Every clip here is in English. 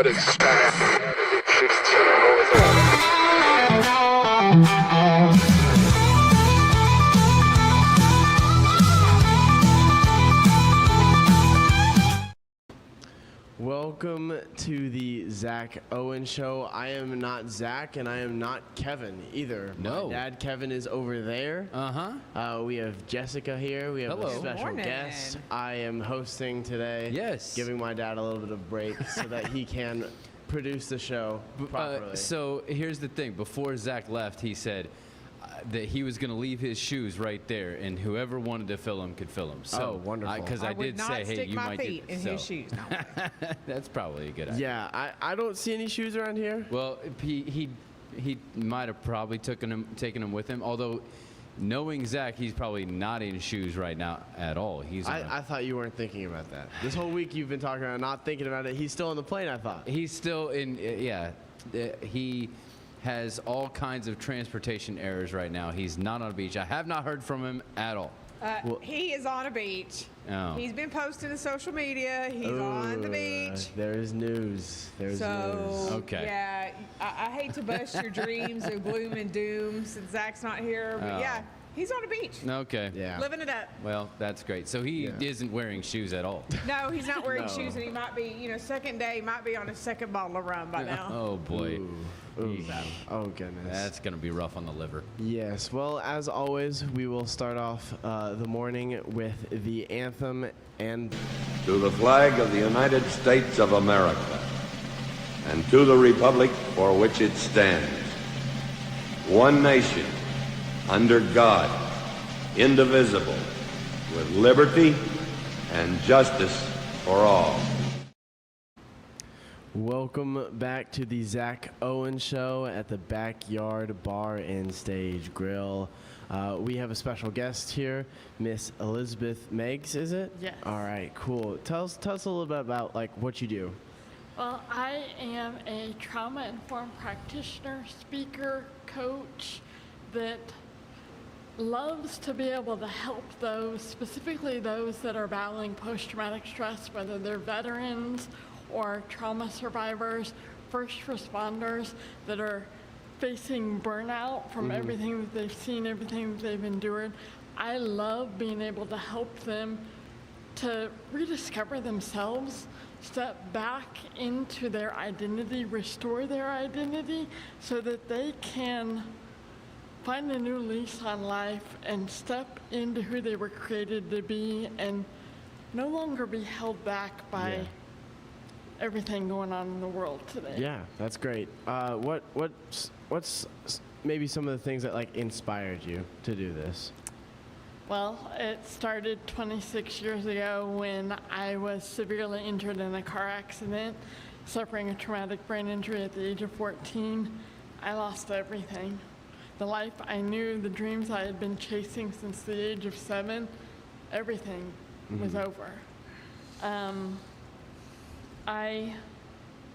United States exists and I know it all. Welcome to the Zack Owen Show. I am not Zack, and I am not Kevin either. No. My dad, Kevin, is over there. We have Jessica here. We have Hello. a special guest. I am hosting today. Yes. Giving my dad a little bit of break so that he can produce the show properly. So here's the thing. Before Zach left, he said that he was going to leave his shoes right there, and whoever wanted to fill them could fill them. So, wonderful. Because I would did not say, hey, stick you my might feet get in his shoes. No. That's probably a good idea. Yeah, I don't see any shoes around here. Well, he might have probably taken them with him. Although, knowing Zach, he's probably not in shoes right now at all. He's. I thought you weren't thinking about that. This whole week you've been talking about not thinking about it. He's still on the plane, I thought. He's still in. Yeah, he has all kinds of transportation errors right now. He's not on a beach. I have not heard from him at all. He is on a beach. Oh. He's been posting to social media. He's on the beach. There is news. There's So, news. Okay. yeah, I hate to bust your dreams of gloom and doom since Zach's not here, but yeah, he's on a beach. Okay. Yeah. Living it up. Well, that's great. So he isn't wearing shoes at all. No, he's not wearing No. shoes, and he might be, second day, might be on his second bottle of rum by now. Oh boy. Ooh. Oh, goodness. That's going to be rough on the liver. Yes. Well, as always, we will start off the morning with the anthem and To the flag of the United States of America and to the republic for which it stands, one nation, under God, indivisible, with liberty and justice for all. welcome back to the Zack Owen Show at the Backyard Bar and Stage Grill. We have a special guest here, Miss Elizabeth Meigs, is it? Yes. All right, cool. Tell us a little bit about what you do. Well, I am a trauma-informed practitioner, speaker, coach that loves to be able to help those, specifically those that are battling post-traumatic stress, whether they're veterans or trauma survivors, first responders that are facing burnout from everything that they've seen, everything that they've endured. I love being able to help them to rediscover themselves, step back into their identity, restore their identity so that they can find a new lease on life and step into who they were created to be and no longer be held back by everything going on in the world today. Yeah, that's great. What's maybe some of the things that inspired you to do this? Well, it started 26 years ago when I was severely injured in a car accident, suffering a traumatic brain injury at the age of 14. I lost everything. The life I knew, the dreams I had been chasing since the age of 7, everything was over. I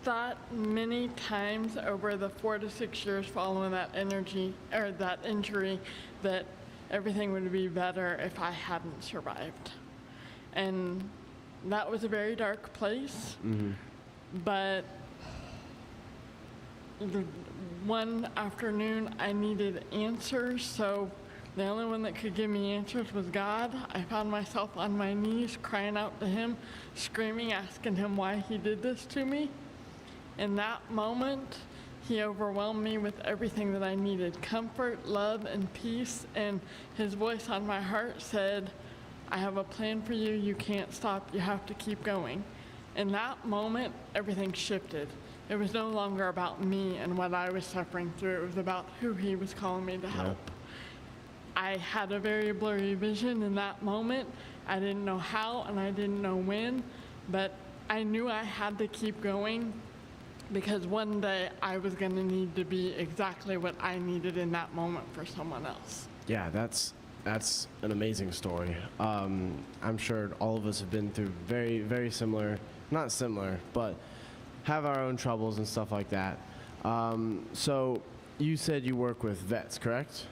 thought many times over the 4 to 6 years following that injury that everything would be better if I hadn't survived. And that was a very dark place. But one afternoon I needed answers, so the only one that could give me answers was God. I found myself on my knees crying out to him, screaming, asking him why he did this to me. In that moment, he overwhelmed me with everything that I needed, comfort, love, and peace, and his voice on my heart said, I have a plan for you, you can't stop, you have to keep going. In that moment, everything shifted. It was no longer about me and what I was suffering through, it was about who he was calling me to help. I had a very blurry vision in that moment. I didn't know how and I didn't know when, but I knew I had to keep going because one day I was going to need to be exactly what I needed in that moment for someone else. Yeah, that's an amazing story. I'm sure all of us have been through very, very similar, not similar, but have our own troubles and stuff like that. So you said you work with vets, correct?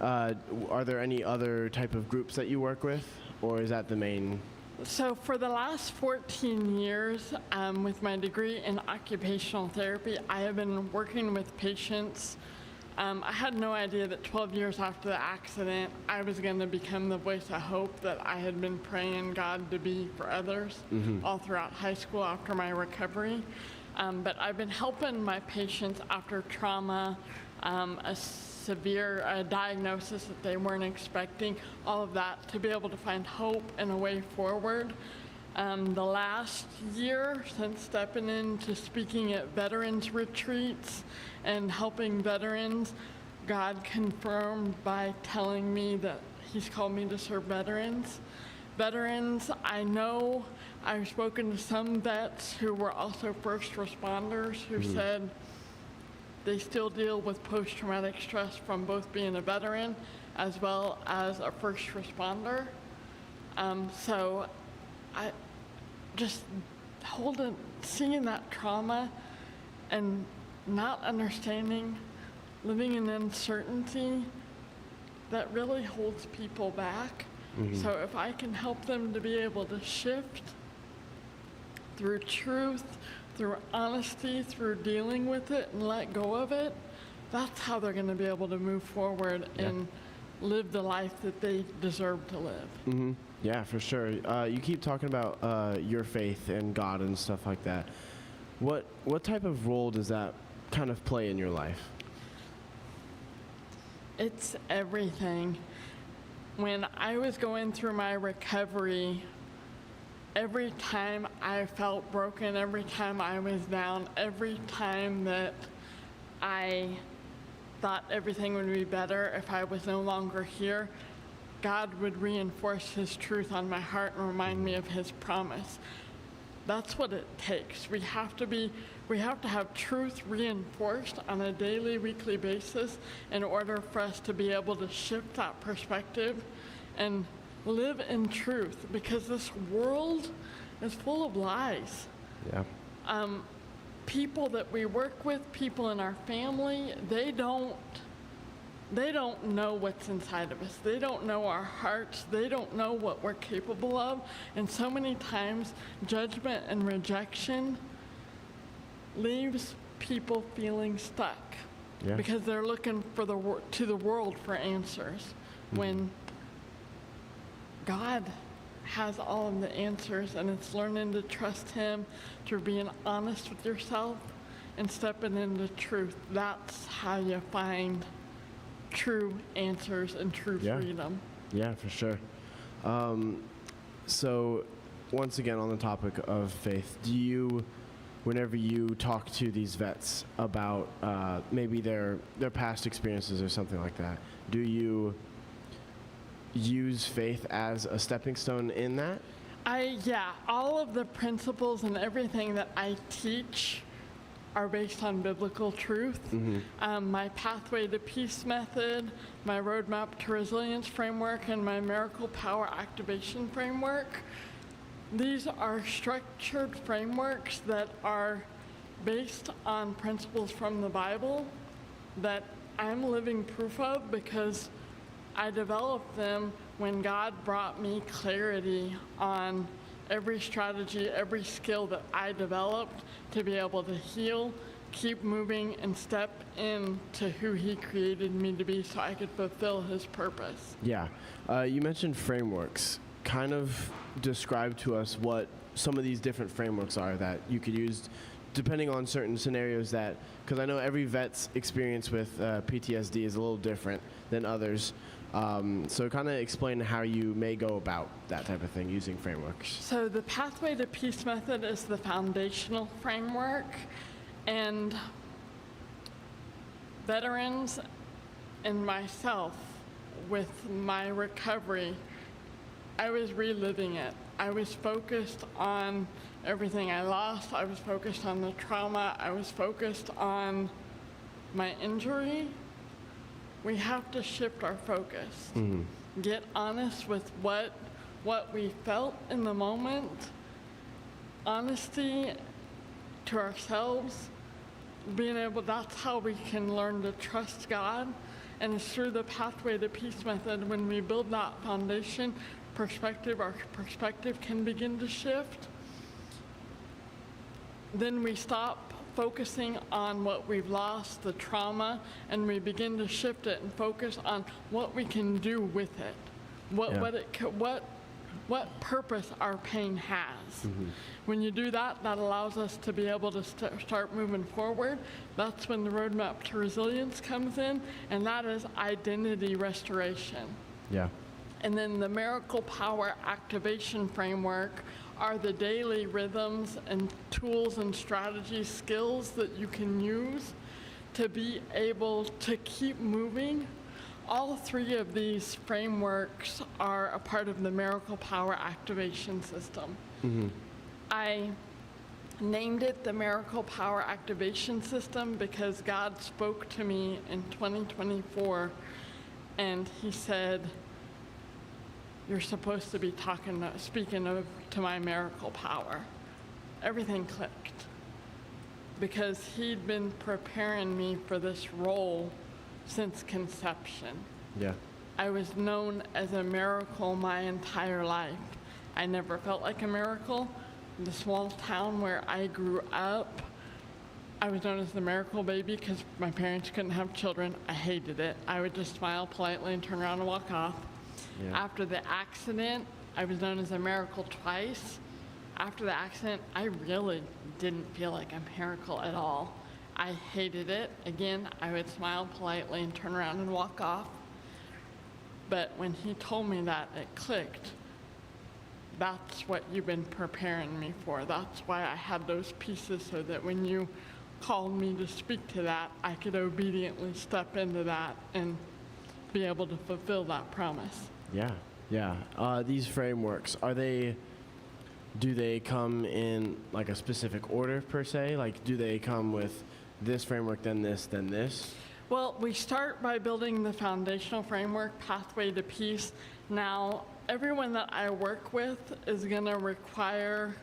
Are there any other type of groups that you work with, or is that the main So for the last 14 years, with my degree in occupational therapy, I have been working with patients. I had no idea that 12 years after the accident, I was going to become the voice of hope that I had been praying God to be for others all throughout high school after my recovery. But I've been helping my patients after trauma, a severe diagnosis that they weren't expecting, all of that, to be able to find hope and a way forward. The last year, since stepping into speaking at veterans retreats and helping veterans, God confirmed by telling me that He's called me to serve veterans. Veterans, I know I've spoken to some vets who were also first responders who said they still deal with post-traumatic stress from both being a veteran as well as a first responder. So I just seeing that trauma and not understanding, living in uncertainty, that really holds people back. So if I can help them to be able to shift through truth, through honesty, through dealing with it and let go of it, that's how they're going to be able to move forward and live the life that they deserve to live. Yeah, for sure. You keep talking about your faith and God and stuff like that. What type of role does that kind of play in your life? It's everything. When I was going through my recovery, every time I felt broken, every time I was down, every time that I thought everything would be better if I was no longer here, God would reinforce His truth on my heart and remind me of His promise. That's what it takes. We have to have truth reinforced on a daily, weekly basis in order for us to be able to shift that perspective and live in truth, because this world is full of lies. Yeah. People that we work with, people in our family, they don't know what's inside of us. They don't know our hearts. They don't know what we're capable of. And so many times, judgment and rejection leaves people feeling stuck because they're looking for to the world for answers, when God has all of the answers, and it's learning to trust Him, through being honest with yourself and stepping into truth. That's how you find true answers and true freedom. Yeah, for sure. So once again, on the topic of faith, do you, whenever you talk to these vets about maybe their past experiences or something like that, do you use faith as a stepping stone in that? All of the principles and everything that I teach are based on biblical truth. My Pathway to Peace method, my Roadmap to Resilience framework, and my Miracle Power Activation framework. These are structured frameworks that are based on principles from the Bible that I'm living proof of, because I developed them when God brought me clarity on every strategy, every skill that I developed to be able to heal, keep moving, and step into who He created me to be so I could fulfill His purpose. Yeah. You mentioned frameworks. Kind of describe to us what some of these different frameworks are that you could use depending on certain scenarios, that, because I know every vet's experience with PTSD is a little different than others. So kind of explain how you may go about that type of thing using frameworks. So the Pathway to Peace method is the foundational framework, and veterans and myself, with my recovery, I was reliving it. I was focused on everything I lost. I was focused on the trauma. I was focused on my injury. We have to shift our focus. Get honest with what we felt in the moment. Honesty to ourselves. That's how we can learn to trust God. And it's through the Pathway to Peace method, when we build that foundation, perspective, our perspective can begin to shift. Then we stop focusing on what we've lost, the trauma, and we begin to shift it and focus on what we can do with it, what purpose our pain has. When you do that, that allows us to be able to start moving forward. That's when the roadmap to resilience comes in, and that is identity restoration. Yeah. And then the miracle power activation framework are the daily rhythms and tools and strategies, skills that you can use to be able to keep moving. All three of these frameworks are a part of the miracle power activation system. I named it the Miracle Power Activation System because God spoke to me in 2024 and he said, you're supposed to be speaking to my miracle power. Everything clicked because he'd been preparing me for this role since conception. Yeah. I was known as a miracle my entire life. I never felt like a miracle. In the small town where I grew up, I was known as the miracle baby because my parents couldn't have children. I hated it. I would just smile politely and turn around and walk off. Yeah. After the accident, I was known as a miracle twice. After the accident, I really didn't feel like a miracle at all. I hated it. Again, I would smile politely and turn around and walk off. But when he told me that, it clicked. That's what you've been preparing me for. That's why I had those pieces so that when you called me to speak to that, I could obediently step into that and be able to fulfill that promise. Yeah. Yeah. These frameworks, do they come in like a specific order per se? Like, do they come with this framework, then this, then this? Well, we start by building the foundational framework, Pathway to Peace. Now, everyone that I work with is going to require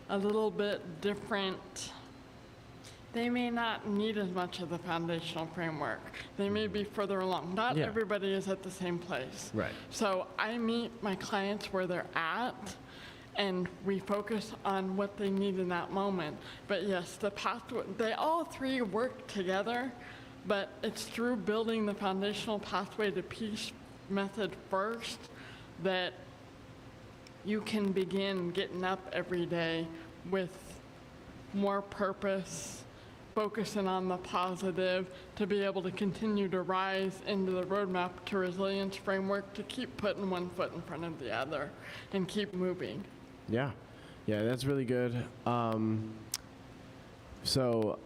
a little bit different. They may not need as much of the foundational framework. They may be further along. Not everybody is at the same place. Right. So I meet my clients where they're at, and we focus on what they need in that moment. But yes, the pathway, they all three work together, but it's through building the foundational Pathway to Peace method first that you can begin getting up every day with more purpose, focusing on the positive, to be able to continue to rise into the roadmap to resilience framework, to keep putting one foot in front of the other and keep moving. Yeah. Yeah, that's really good. So,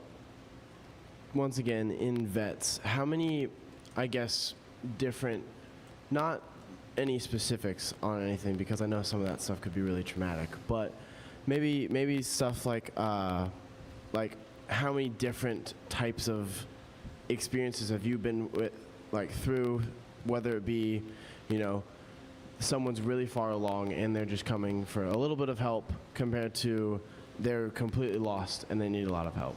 once again, in vets, how many, I guess, different, not any specifics on anything, because I know some of that stuff could be really traumatic, but maybe stuff like how many different types of experiences have you been with, like through, whether it be, someone's really far along and they're just coming for a little bit of help compared to they're completely lost and they need a lot of help?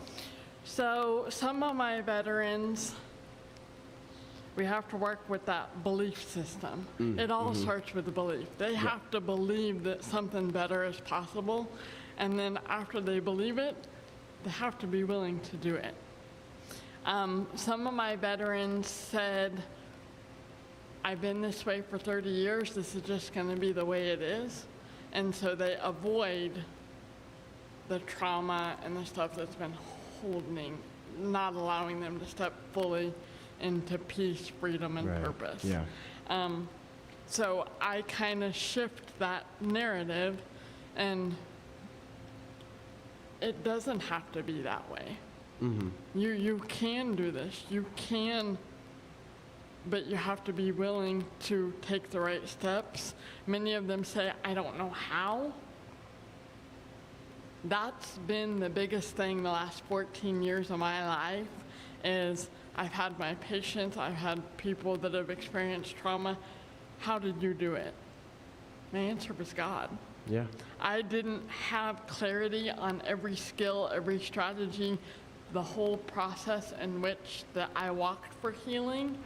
So some of my veterans, we have to work with that belief system. It all starts with the belief. They have to believe that something better is possible, and then after they believe it, they have to be willing to do it. Some of my veterans said, I've been this way for 30 years, this is just going to be the way it is. And so they avoid the trauma and the stuff that's been holding, not allowing them to step fully into peace, freedom, and purpose. Yeah. So I kind of shift that narrative, and it doesn't have to be that way. You can do this. You can, but you have to be willing to take the right steps. Many of them say, I don't know how. That's been the biggest thing the last 14 years of my life, is I've had my patients, I've had people that have experienced trauma. How did you do it? My answer was God. Yeah. I didn't have clarity on every skill, every strategy, the whole process in which that I walked for healing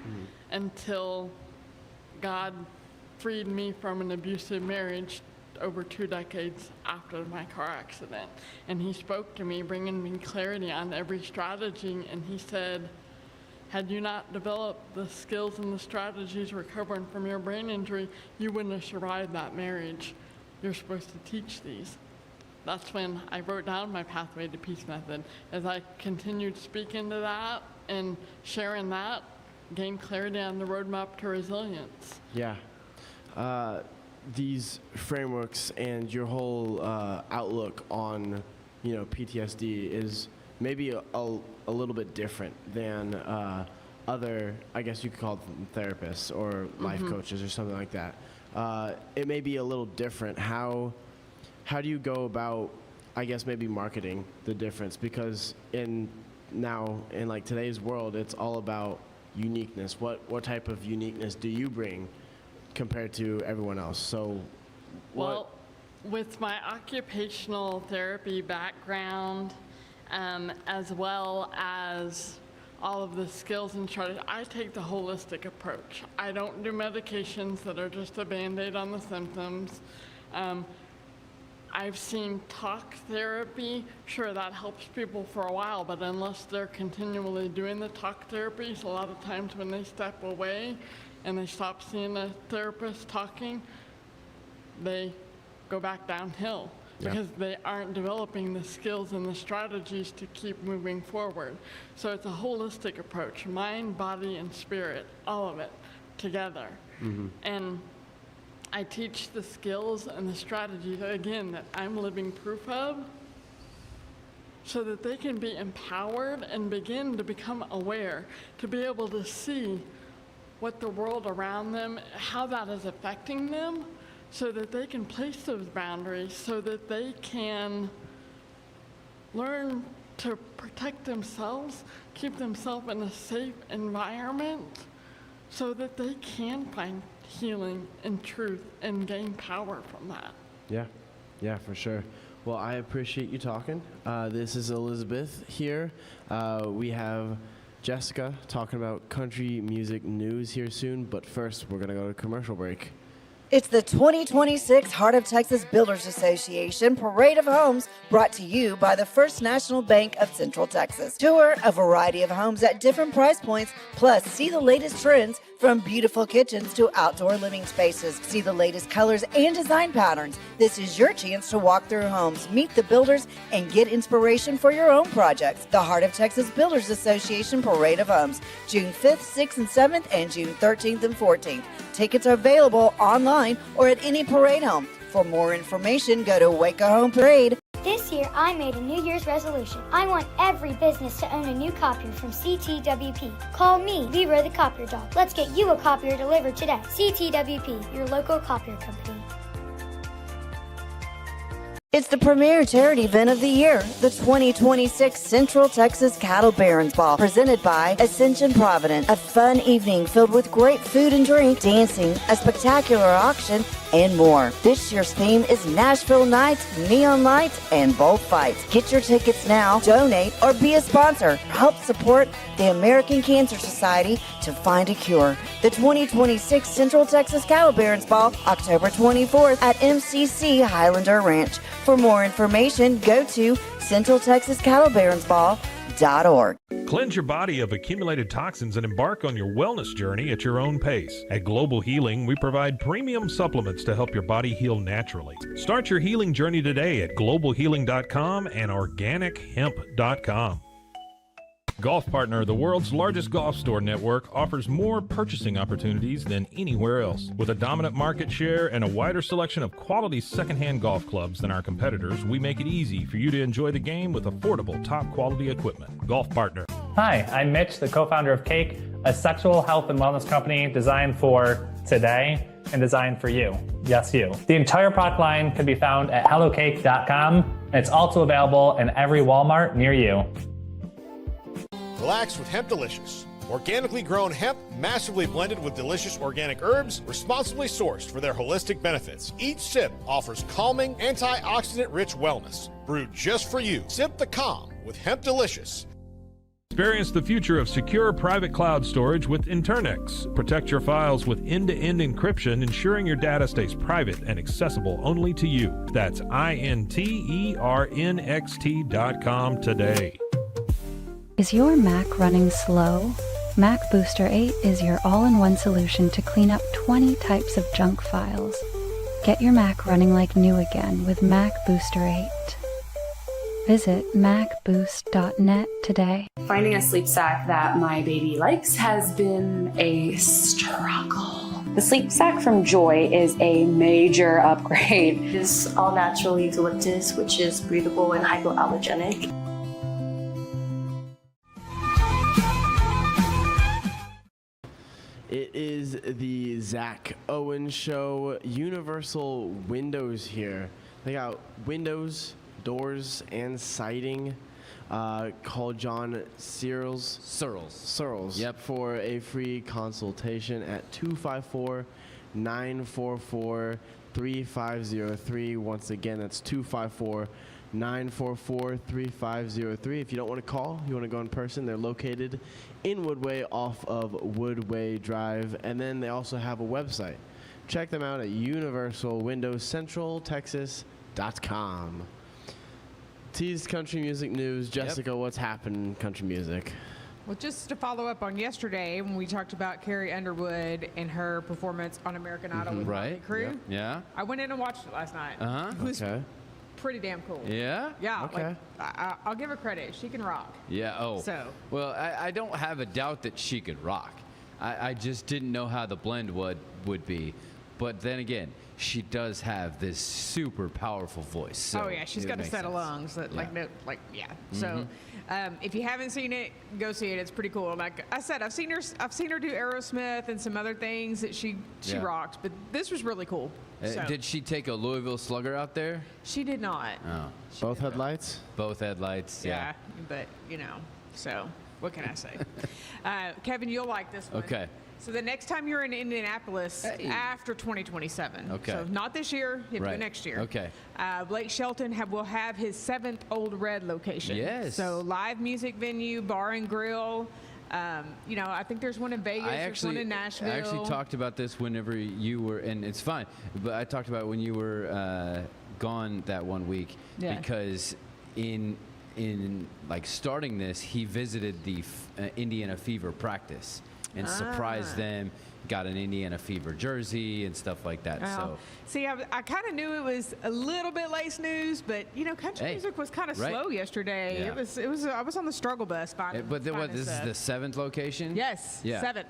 until God freed me from an abusive marriage over 2 decades after my car accident. And he spoke to me, bringing me clarity on every strategy, and he said, had you not developed the skills and the strategies recovering from your brain injury, you wouldn't have survived that marriage. You're supposed to teach these. That's when I wrote down my Pathway to Peace method. As I continued speaking to that and sharing that, gained clarity on the roadmap to resilience. Yeah. These frameworks and your whole outlook on, PTSD is maybe a little bit different than other, I guess you could call them therapists or life coaches or something like that. It may be a little different. How do you go about, I guess, maybe marketing the difference? Because in like today's world, it's all about uniqueness. What type of uniqueness do you bring compared to everyone else? So, well, with my occupational therapy background, as well as all of the skills and strategies, I take the holistic approach. I don't do medications that are just a Band-Aid on the symptoms. I've seen talk therapy, sure, that helps people for a while, but unless they're continually doing the talk therapies, a lot of times when they step away and they stop seeing a therapist talking, they go back downhill because they aren't developing the skills and the strategies to keep moving forward. So it's a holistic approach, mind, body, and spirit, all of it together. And I teach the skills and the strategies, again, that I'm living proof of, so that they can be empowered and begin to become aware, to be able to see what the world around them, how that is affecting them, so that they can place those boundaries, so that they can learn to protect themselves, keep themselves in a safe environment, so that they can find healing and truth and gain power from that. Yeah, for sure. Well, I appreciate you talking. This is Elizabeth here. We have Jessica talking about country music news here soon, but first we're going to go to commercial break. It's the 2026 Heart of Texas Builders Association Parade of Homes, brought to you by the First National Bank of Central Texas. Tour a variety of homes at different price points, plus see the latest trends from beautiful kitchens to outdoor living spaces. See the latest colors and design patterns. This is your chance to walk through homes, meet the builders, and get inspiration for your own projects. The Heart of Texas Builders Association Parade of Homes, June 5th, 6th, and 7th, and June 13th and 14th. Tickets are available online or at any parade home. For more information, go to Waco Home Parade. This year, I made a New Year's resolution. I want every business to own a new copier from CTWP. Call me, Leroy the Copier Dog. Let's get you a copier delivered today. CTWP, your local copier company. It's the premier charity event of the year, the 2026 Central Texas Cattle Barons Ball, presented by Ascension Providence. A fun evening filled with great food and drink, dancing, a spectacular auction, and more. This year's theme is Nashville Nights, Neon Lights, and Bullfights. Get your tickets now, donate, or be a sponsor. Help support the American Cancer Society to find a cure. The 2026 Central Texas Cattle Barons Ball, October 24th at MCC Highlander Ranch. For more information, go to CentralTexasCattleBaronsBall.org. Cleanse your body of accumulated toxins and embark on your wellness journey at your own pace. At Global Healing, we provide premium supplements to help your body heal naturally. Start your healing journey today at globalhealing.com and organichemp.com. Golf Partner, the world's largest golf store network, offers more purchasing opportunities than anywhere else. With a dominant market share and a wider selection of quality secondhand golf clubs than our competitors, we make it easy for you to enjoy the game with affordable, top-quality equipment. Golf Partner. Hi, I'm Mitch, the co-founder of Cake, a sexual health and wellness company designed for today and designed for you. Yes, you. The entire product line can be found at hellocake.com, and it's also available in every Walmart near you. Relax with Hemp Delicious. Organically grown hemp, massively blended with delicious organic herbs, responsibly sourced for their holistic benefits. Each sip offers calming, antioxidant-rich wellness. Brewed just for you. Sip the calm with Hemp Delicious. Experience the future of secure private cloud storage with Internix. Protect your files with end-to-end encryption, ensuring your data stays private and accessible only to you. That's INTERNXT.com today. Is your Mac running slow? Mac Booster 8 is your all-in-one solution to clean up 20 types of junk files. Get your Mac running like new again with Mac Booster 8. Visit macboost.net today. Finding a sleep sack that my baby likes has been a struggle. The sleep sack from Joy is a major upgrade. It is all natural eucalyptus, which is breathable and hypoallergenic. It is the Zack Owen Show. Universal Windows here. They got windows, doors, and siding. Call John Searles. Yep. For a free consultation at 254-944-3503. Once again, that's 254-944-3503. If you don't want to call, you want to go in person, they're located in Woodway off of Woodway Drive. And then they also have a website. Check them out at universalwindowscentraltexas.com. Tease country music news. Jessica, what's happening in country music? Well, just to follow up on yesterday when we talked about Carrie Underwood and her performance on American Idol with Motley Crue. Yep. Yeah. I went in and watched it last night. It was pretty damn cool. Yeah? Yeah. Okay. Like, I'll give her credit. She can rock. Yeah. Oh. So. Well, I don't have a doubt that she could rock. I just didn't know how the blend would be. But then again, she does have this super powerful voice. So oh yeah, she's got a set of lungs that So, if you haven't seen it, go see it. It's pretty cool. Like I said, I've seen her do Aerosmith and some other things that she rocks. But this was really cool. Did she take a Louisville Slugger out there? She did not. Oh. Both headlights? Both headlights. Yeah. But so what can I say? Kevin, you'll like this one. Okay. So the next time you're in Indianapolis after 2027, okay. So not this year, you have to go next year. Okay. Blake Shelton will have his 7th Old Red location. Yes. So live music venue, bar and grill. I think there's one in Vegas. There's one in Nashville. I actually talked about this whenever you were, and it's fine, but I talked about it when you were gone that one week because in like starting this, he visited the Indiana Fever practice. And surprised them, got an Indiana Fever jersey and stuff like that. So, see, I kind of knew it was a little bit late snooze, but country music was kind of slow yesterday. Yeah. It was. I was on the struggle bus finding. But this is the 7th location? Yes. Yeah. 7th.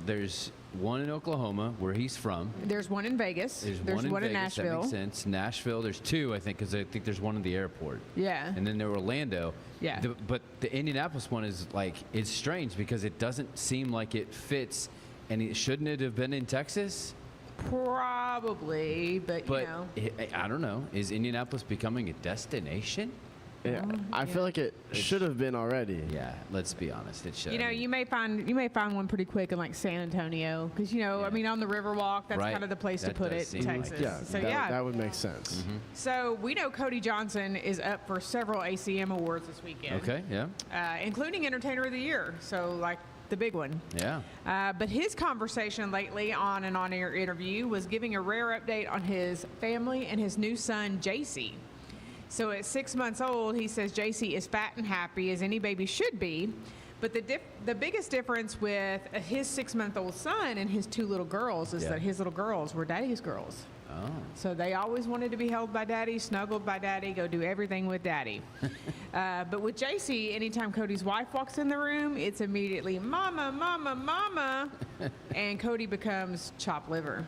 There's one in Oklahoma where he's from. There's one in Vegas. There's one in Vegas, Nashville. That makes sense. Nashville. There's 2, I think, because I think there's one in the airport. Yeah. And then there Orlando. Yeah. But the Indianapolis one is it's strange because it doesn't seem like it fits, and shouldn't it have been in Texas? Probably, but I don't know. Is Indianapolis becoming a destination? Yeah, I feel like it should have been already. Yeah, let's be honest, it should. You may find one pretty quick in like San Antonio because I mean on the Riverwalk, that's kind of the place to put it in Texas. That would make sense. Mm-hmm. So we know Cody Johnson is up for several ACM awards this weekend. Okay, yeah. Including Entertainer of the Year. So like the big one. Yeah. But his conversation lately on an on-air interview was giving a rare update on his family and his new son, JC. So at 6 months old, he says JC is fat and happy as any baby should be. But the biggest difference with his 6-month-old son and his 2 little girls is that his little girls were daddy's girls. Oh. So they always wanted to be held by daddy, snuggled by daddy, go do everything with daddy. But with JC, anytime Cody's wife walks in the room, it's immediately mama, mama, mama. And Cody becomes chopped liver.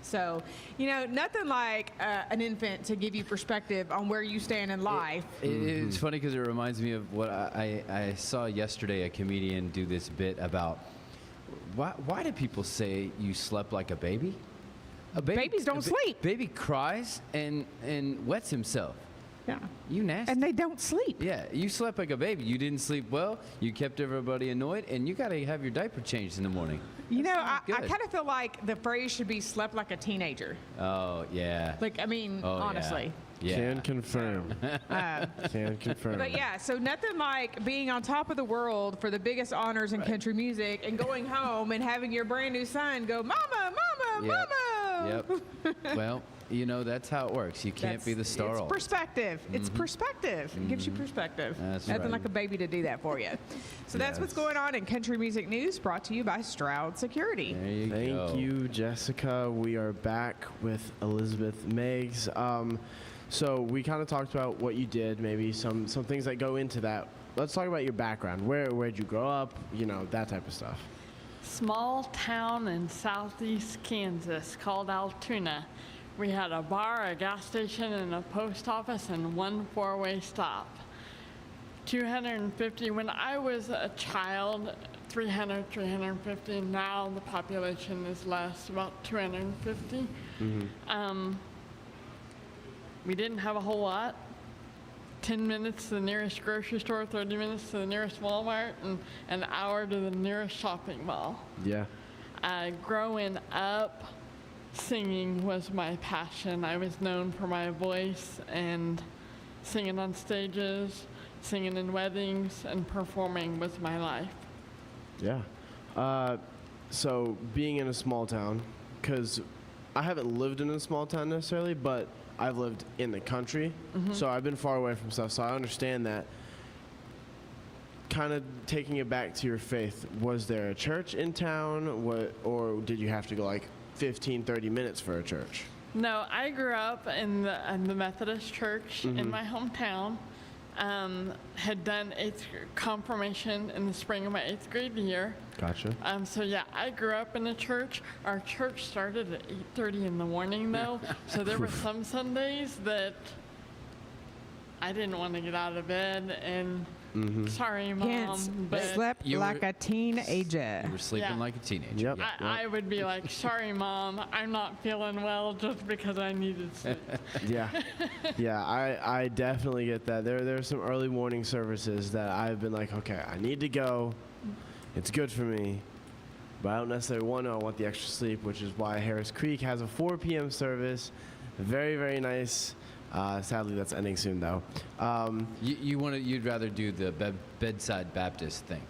So, nothing like an infant to give you perspective on where you stand in life. It's funny because it reminds me of what I saw yesterday, a comedian do this bit about why do people say you slept like a baby? Babies don't sleep. Baby cries and wets himself. Yeah. You nasty. And they don't sleep. Yeah, you slept like a baby. You didn't sleep well. You kept everybody annoyed, and you got to have your diaper changed in the morning. I kind of feel like the phrase should be slept like a teenager. Oh, yeah. Like, I mean, honestly. Yeah. Can confirm. Can confirm. But yeah, so nothing like being on top of the world for the biggest honors in country music and going home and having your brand new son go, Mama, Mama, Yep. Mama. Yep. Well, that's how it works. You can't be the star It's all. perspective. It's perspective. It gives you perspective. That's Nothing right. like a baby to do that for you. So that's what's going on in country music news, brought to you by Stroud Security. There you go. Thank you, Jessica. We are back with Elizabeth Meigs. So we kind of talked about what you did, maybe some things that go into that. Let's talk about your background. Where'd you grow up? That type of stuff. Small town in southeast Kansas called Altoona. We had a bar, a gas station, and a post office, and one four-way stop. 250, when I was a child, 300, 350. Now the population is less, about 250. We didn't have a whole lot. 10 minutes to the nearest grocery store, 30 minutes to the nearest Walmart, and an hour to the nearest shopping mall. Yeah. Growing up, singing was my passion. I was known for my voice and singing on stages, singing in weddings, and performing was my life. Yeah. So being in a small town, because I haven't lived in a small town necessarily, but I've lived in the country, so I've been far away from stuff, so I understand that. Kind of taking it back to your faith, was there a church in town, or did you have to go like 15, 30 minutes for a church? No, I grew up in the Methodist church in my hometown. Had done confirmation in the spring of my 8th grade year. Gotcha. So yeah, I grew up in a church. Our church started at 8:30 in the morning though, so there were some Sundays that I didn't want to get out of bed and sorry mom, but slept like a teenager. You were sleeping like a teenager. Yep. I would be like, sorry mom, I'm not feeling well just because I needed sleep. Yeah, I definitely get that. There are some early morning services that I've been like, okay, I need to go. It's good for me, but I don't necessarily want to. I want the extra sleep, which is why Harris Creek has a 4 p.m. service. Very, very nice. Sadly, that's ending soon, though. You'd rather do the bedside Baptist thing.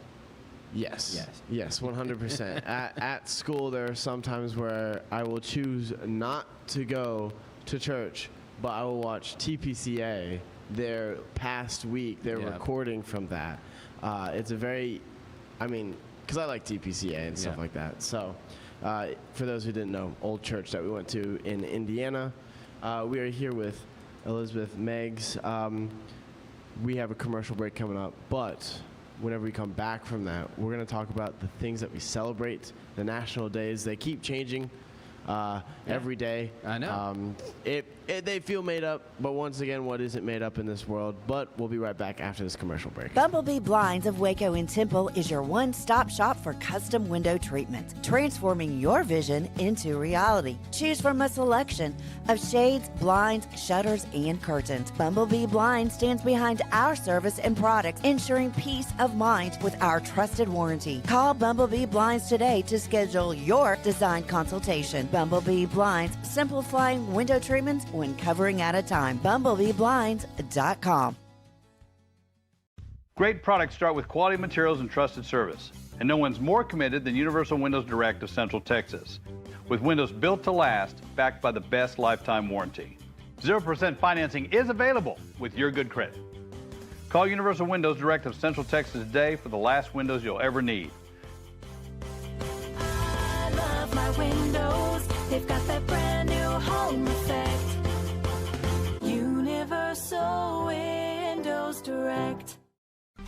Yes, 100%. At school, there are some times where I will choose not to go to church, but I will watch TPCA, their past week, their recording from that. It's a very, because I like TPCA and stuff like that. So, for those who didn't know, old church that we went to in Indiana. We are here with Elizabeth Meigs. We have a commercial break coming up, but whenever we come back from that, we're going to talk about the things that we celebrate, the national days. They keep changing every day. I know. They feel made up, but once again, what isn't made up in this world? But we'll be right back after this commercial break. Bumblebee Blinds of Waco and Temple is your one-stop shop for custom window treatments, transforming your vision into reality. Choose from a selection of shades, blinds, shutters, and curtains. Bumblebee Blinds stands behind our service and products, ensuring peace of mind with our trusted warranty. Call Bumblebee Blinds today to schedule your design consultation. Bumblebee Blinds, simplifying window treatments one covering at a time. BumblebeeBlinds.com. Great products start with quality materials and trusted service. And no one's more committed than Universal Windows Direct of Central Texas. With windows built to last, backed by the best lifetime warranty. 0% financing is available with your good credit. Call Universal Windows Direct of Central Texas today for the last windows you'll ever need. I love my windows. They've got that brand new home effect. Universal Windows Direct.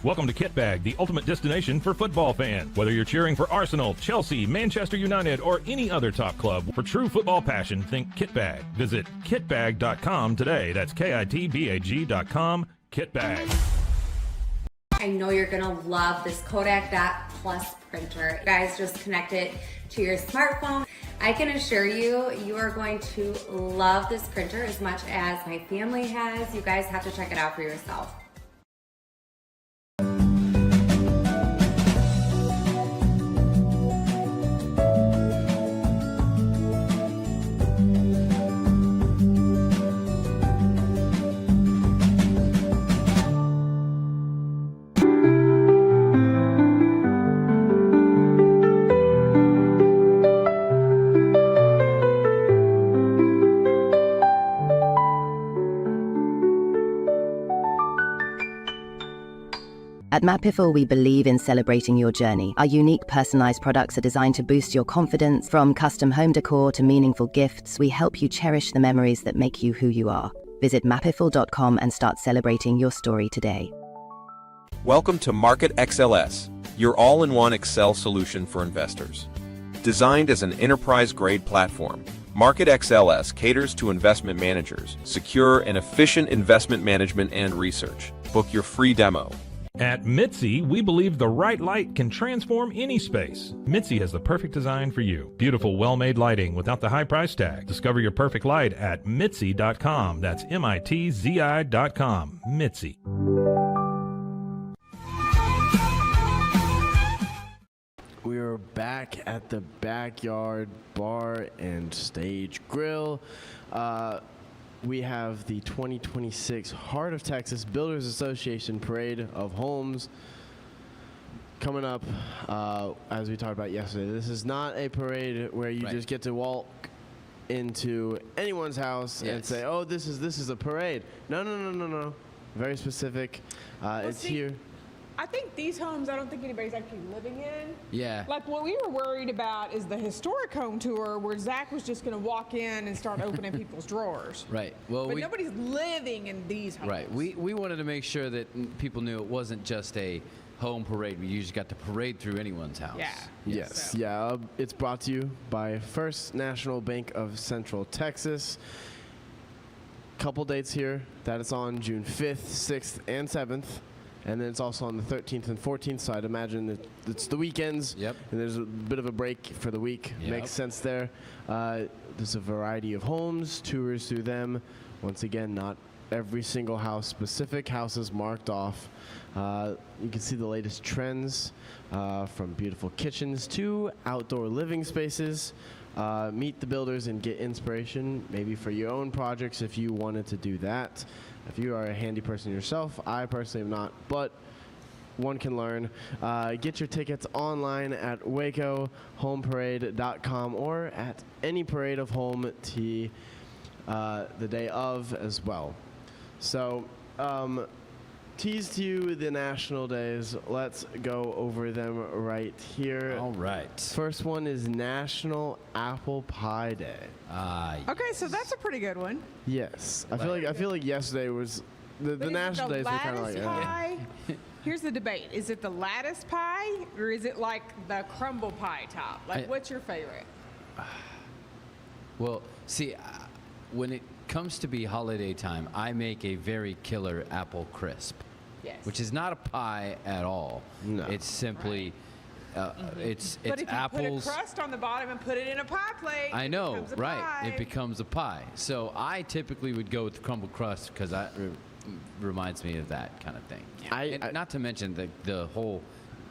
Welcome to Kit Bag, the ultimate destination for football fans. Whether you're cheering for Arsenal, Chelsea, Manchester United, or any other top club, for true football passion, think Kit Bag. Visit kitbag.com today. That's KITBAG.com. Kit Bag. I know you're gonna love this Kodak Dot Plus printer. You guys just connect it to your smartphone. I can assure you, you are going to love this printer as much as my family has. You guys have to check it out for yourself. At Mapiful, we believe in celebrating your journey. Our unique personalized products are designed to boost your confidence. From custom home decor to meaningful gifts, we help you cherish the memories that make you who you are. Visit mapiful.com and start celebrating your story today. Welcome to Market XLS, your all-in-one Excel solution for investors. Designed as an enterprise-grade platform, Market XLS caters to investment managers, secure and efficient investment management and research. Book your free demo. At Mitzi, we believe the right light can transform any space. Mitzi has the perfect design for you. Beautiful, well-made lighting without the high price tag. Discover your perfect light at Mitzi.com. That's MITZI.com. Mitzi. We are back at the Backyard Bar and Stage Grill. We have the 2026 Heart of Texas Builders Association Parade of Homes coming up, as we talked about yesterday. This is not a parade where you just get to walk into anyone's house and say, oh, this is a parade. No. Very specific. It's here. I think these homes, I don't think anybody's actually living in. Yeah. Like what we were worried about is the historic home tour where Zach was just going to walk in and start opening people's drawers. Right. Well, but nobody's living in these homes. Right. We wanted to make sure that people knew it wasn't just a home parade. We usually got to parade through anyone's house. Yeah. Yes. Yeah. It's brought to you by First National Bank of Central Texas. Couple dates here. That is on June 5th, 6th, and 7th. And then it's also on the 13th and 14th, so I'd imagine that it's the weekends. Yep. And there's a bit of a break for the week. Yep. Makes sense there. There's a variety of homes, tours through them. Once again, not every single house, specific houses marked off. You can see the latest trends from beautiful kitchens to outdoor living spaces. Meet the builders and get inspiration, maybe for your own projects if you wanted to do that. If you are a handy person yourself, I personally am not, but one can learn. Get your tickets online at wacohomeparade.com or at any parade of home the day of as well. So, teased to you the national days. Let's go over them right here. All right. First one is National Apple Pie Day. Okay, so that's a pretty good one. Yes, I feel like yesterday was the national days were kind of like. Pie? Here's the debate: is it the lattice pie or is it like the crumble pie top? Like, what's your favorite? Well, see, when it comes to be holiday time, I make a very killer apple crisp. Yes. Which is not a pie at all. No. It's simply, it's but if you apples. put a crust on the bottom and put it in a pie plate, I know, it becomes a right? pie. It becomes a pie. So I typically would go with the crumble crust because that reminds me of that kind of thing. And not to mention the whole,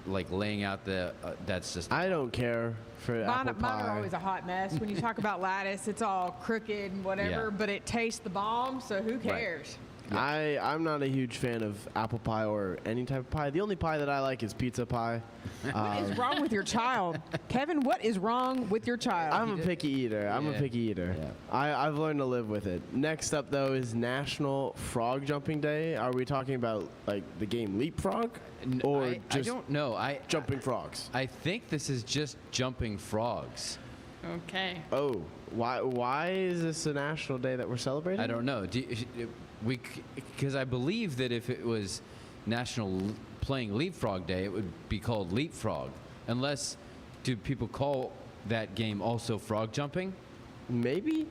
like laying out the. That's just. I don't care for apple pie. Mine are always a hot mess. When you talk about lattice, it's all crooked and whatever, but it tastes the bomb. So who cares? Right. Yeah. I'm not a huge fan of apple pie or any type of pie. The only pie that I like is pizza pie. What is wrong with your child? Kevin, what is wrong with your child? I'm a picky eater. I'm a picky eater. Yeah. I've learned to live with it. Next up, though, is National Frog Jumping Day. Are we talking about, like, the game Leapfrog? Or just I don't know. jumping frogs? I think this is just jumping frogs. Okay. Oh, why is this a national day that we're celebrating? I don't know. Because I believe that if it was National Playing Leapfrog Day, it would be called Leapfrog. Unless, do people call that game also frog jumping? Maybe.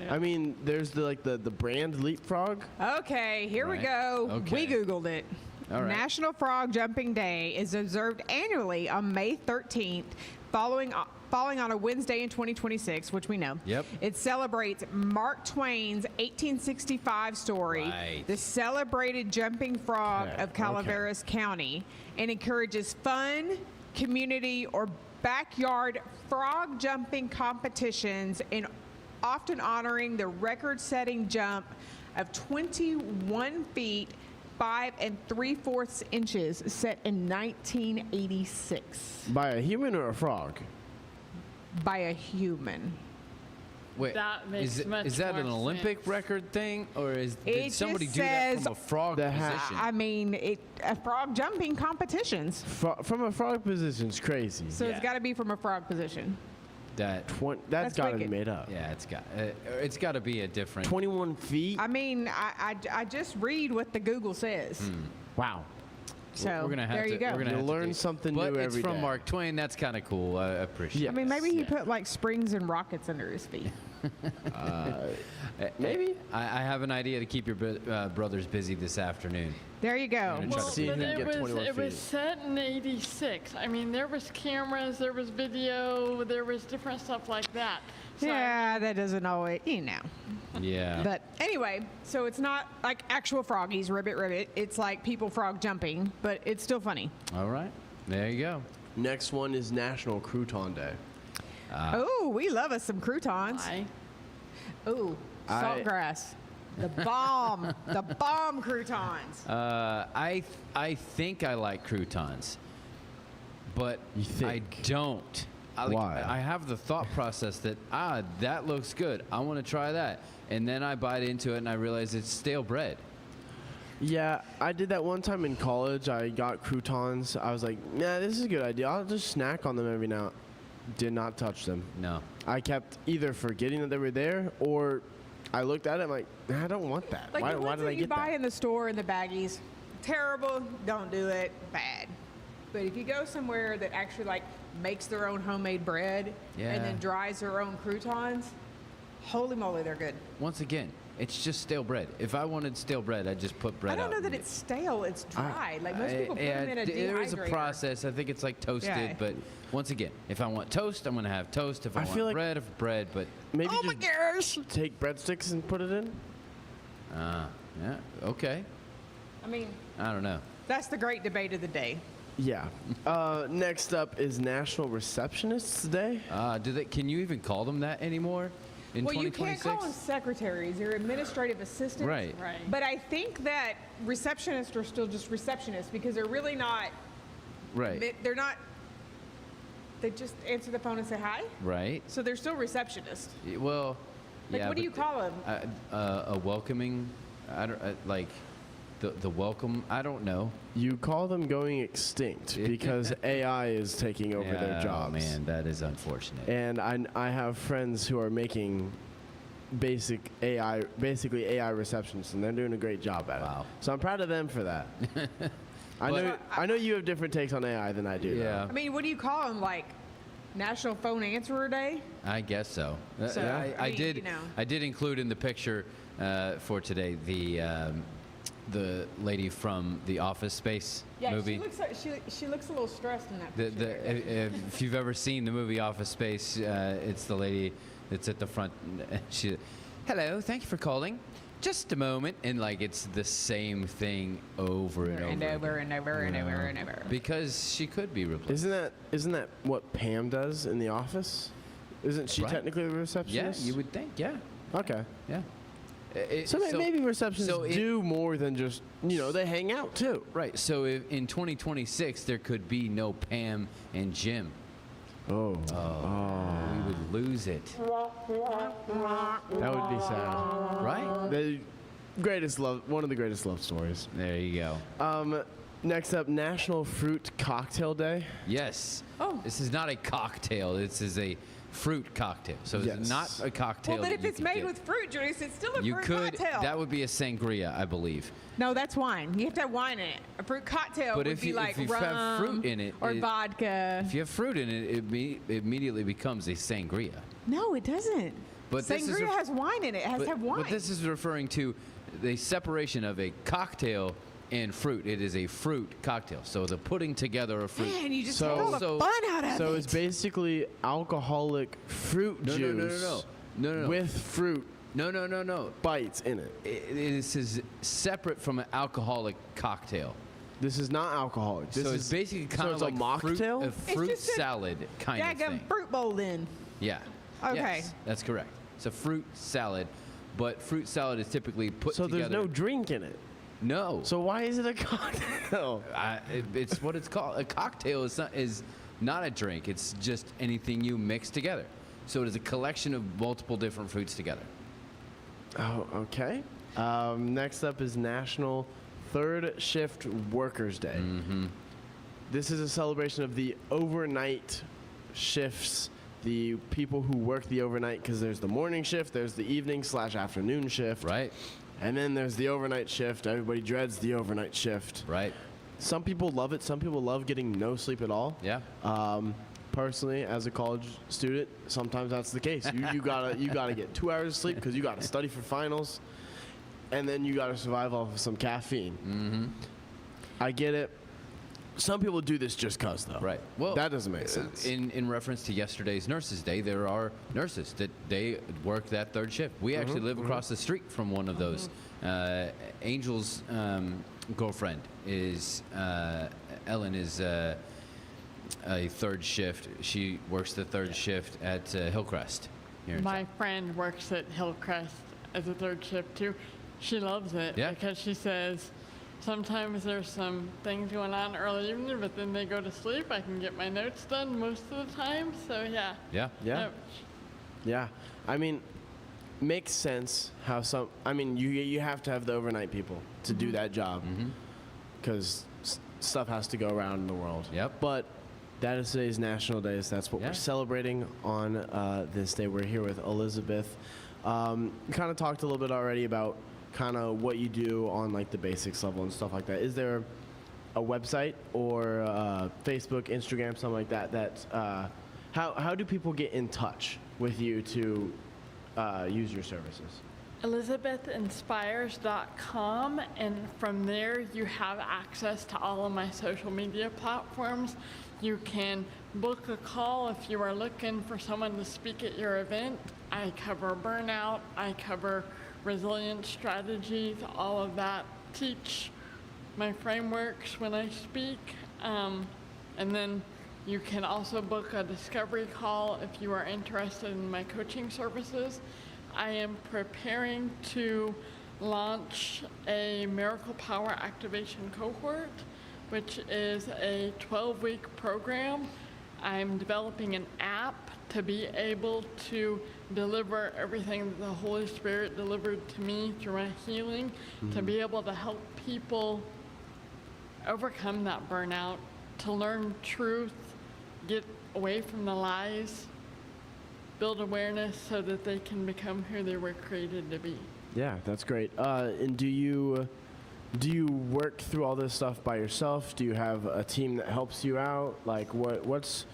I mean, there's the brand Leapfrog. Okay, here we go. Okay. We Googled it. All right. National Frog Jumping Day is observed annually on May 13th, falling on a Wednesday in 2026, which we know. Yep. It celebrates Mark Twain's 1865 story, The Celebrated Jumping Frog of Calaveras County, and encourages fun, community, or backyard frog jumping competitions, and often honoring the record-setting jump of 21 feet 5 3/4 inches set in 1986. By a human or a frog? By a human. Wait, that makes much is that more an Olympic record thing, or It did somebody just do that says from a frog position? I mean, frog jumping competitions. From a frog position's crazy. So it's got to be from a frog position. That that's got to be wicked. made up. Yeah, it's got to be a different 21 feet. I mean, I just read what the Google says. Wow. So we're gonna have there to, you go. We're gonna have to learn something but new it's every from day. Mark Twain. That's kind of cool. I appreciate. I mean, maybe he put like springs and rockets under his feet. Maybe I have an idea to keep your brothers busy this afternoon. There you go. We're gonna try to See if But he can get 21 it was feet. set in '86. I mean, there was cameras, there was video, there was different stuff like that. So Yeah, that doesn't always, Yeah. But anyway, so it's not like actual froggies, ribbit. It's like people frog jumping, but it's still funny. All right. There you go. Next one is National Crouton Day. Oh, we love us some croutons. Why? Ooh, saltgrass. The bomb. The bomb croutons. I think I like croutons, but I don't. Why? I have the thought process that that looks good. I want to try that, and then I bite into it and I realize it's stale bread. Yeah, I did that one time in college. I got croutons. I was like, nah, this is a good idea. I'll just snack on them every now. Did not touch them. No. I kept either forgetting that they were there, or I looked at it. I'm like, nah, I don't want that. Like Why the ones did I that you get buy that? in the store in the baggies, terrible. Don't do it. Bad. But if you go somewhere that actually like makes their own homemade bread Yeah. and then dries their own croutons, holy moly, they're good. Once again, it's just stale bread. If I wanted stale bread, I'd just put bread I don't out know and that eat it's stale. It's dry. Like most people put them in a there is a dehydrator. process. I think it's like toasted, Yeah. but once again, if I want toast, I'm gonna have toast. If I, I want feel like- bread, bread. But Maybe Oh my just gosh! take breadsticks and put it in. yeah, okay. I mean, I don't know. that's the great debate of the day. Yeah. Next up is National Receptionists Day. Can you even call them that anymore? In Well, you can't 2026? call them secretaries. They're administrative assistants. Right. Right. But I think that receptionists are still just receptionists because they're really not. Right. They're not. They just answer the phone and say hi. Right. So they're still receptionists. Well, Like, yeah. what do you but call them? a welcoming. I don't like the welcome. I don't know. You call them going extinct because AI is taking over their jobs. Oh man, that is unfortunate. And I have friends who are making basically AI receptionists, and they're doing a great job at it. So I'm proud of them for that. I know you have different takes on AI than I do. Yeah. I mean, what do you call them? Like National Phone Answerer Day? I guess so. So, I I mean, did. you know. I did include in the picture for today the lady from the Office Space Yeah, movie. she looks like she looks a little stressed in that The, picture. if you've ever seen the movie Office Space, it's the lady that's at the front. She, hello, thank you for calling. Just a moment, and like it's the same thing over and over and over again. and over and over and over. Because she could be replaced. Isn't that what Pam does in the office? Isn't she Right. technically a receptionist? Yeah, you would think. Yeah. Okay. Yeah. So maybe receptionists do more than just, they hang out too. Right. So in 2026, there could be no Pam and Jim. Oh. We would lose it. That would be sad. Right? The one of the greatest love stories. There you go. Next up, National Fruit Cocktail Day. Yes. Oh. This is not a cocktail. This is a fruit cocktail. So Yes. it's not a cocktail. Well, but that if you it's could made get. with fruit juice, it's still a You fruit could. cocktail. That would be a sangria, I believe. No, that's wine. You have to have wine in it. A fruit cocktail But would if be you- like if you rum have fruit in it, or vodka. If you have fruit in it, it immediately becomes a sangria. No, it doesn't. But this is Sangria has wine in it. It has to have wine. But this is referring to the separation of a cocktail and fruit. It is a fruit cocktail. So the putting together of fruit. Man, you just take all the fun out of So it. it's basically alcoholic fruit juice No. with fruit No. bites in it. This is separate from an alcoholic cocktail. This is not alcoholic. This So is it's basically kind of it's like a mocktail? a fruit just a salad kind of Daggum thing. fruit bowl then. Yeah. Okay. Yes, that's correct. It's a fruit salad, but fruit salad is typically put So together. there's no drink in it. No. So why is it a cocktail? It's what it's called. A cocktail is not a drink. It's just anything you mix together. So it is a collection of multiple different fruits together. Oh, okay. Next up is National Third Shift Workers Day. This is a celebration of the overnight shifts, the people who work the overnight, because there's the morning shift, there's the evening/afternoon shift. Right. And then there's the overnight shift. Everybody dreads the overnight shift. Right. Some people love it. Some people love getting no sleep at all. Yeah. Personally, as a college student, sometimes that's the case. You gotta get 2 hours of sleep because you gotta study for finals, and then you gotta survive off of some caffeine. I get it. Some people do this just cause, though. Right. Well, that doesn't make sense. In reference to yesterday's Nurses Day, there are nurses that they work that third shift. We actually live across the street from one of those. Angel's girlfriend is Ellen is a third shift. She works the third shift at Hillcrest. Here in My friend works at Hillcrest as a third shift too. She loves it because she says sometimes there's some things going on early evening, but then they go to sleep. I can get my notes done most of the time. So Yeah. I mean, makes sense how some. I mean, you have to have the overnight people to do that job because stuff has to go around in the world. But that is today's National Day, so that's what we're celebrating on this day. We're here with Elizabeth. We kind of talked a little bit already about kind of what you do on like the basics level and stuff like that. Is there a website or Facebook, Instagram, something like that? How do people get in touch with you to use your services? ElizabethInspires.com, and from there you have access to all of my social media platforms. You can book a call if you are looking for someone to speak at your event. I cover burnout, I cover resilience strategies, all of that. Teach my frameworks when I speak. And then you can also book a discovery call if you are interested in my coaching services. I am preparing to launch a Miracle Power Activation Cohort, which is a 12-week program. I'm developing an app to be able to deliver everything that the Holy Spirit delivered to me through my healing, to be able to help people overcome that burnout, to learn truth, get away from the lies, build awareness so that they can become who they were created to be. Yeah, that's great. And do you work through all this stuff by yourself? Do you have a team that helps you out? Like, what's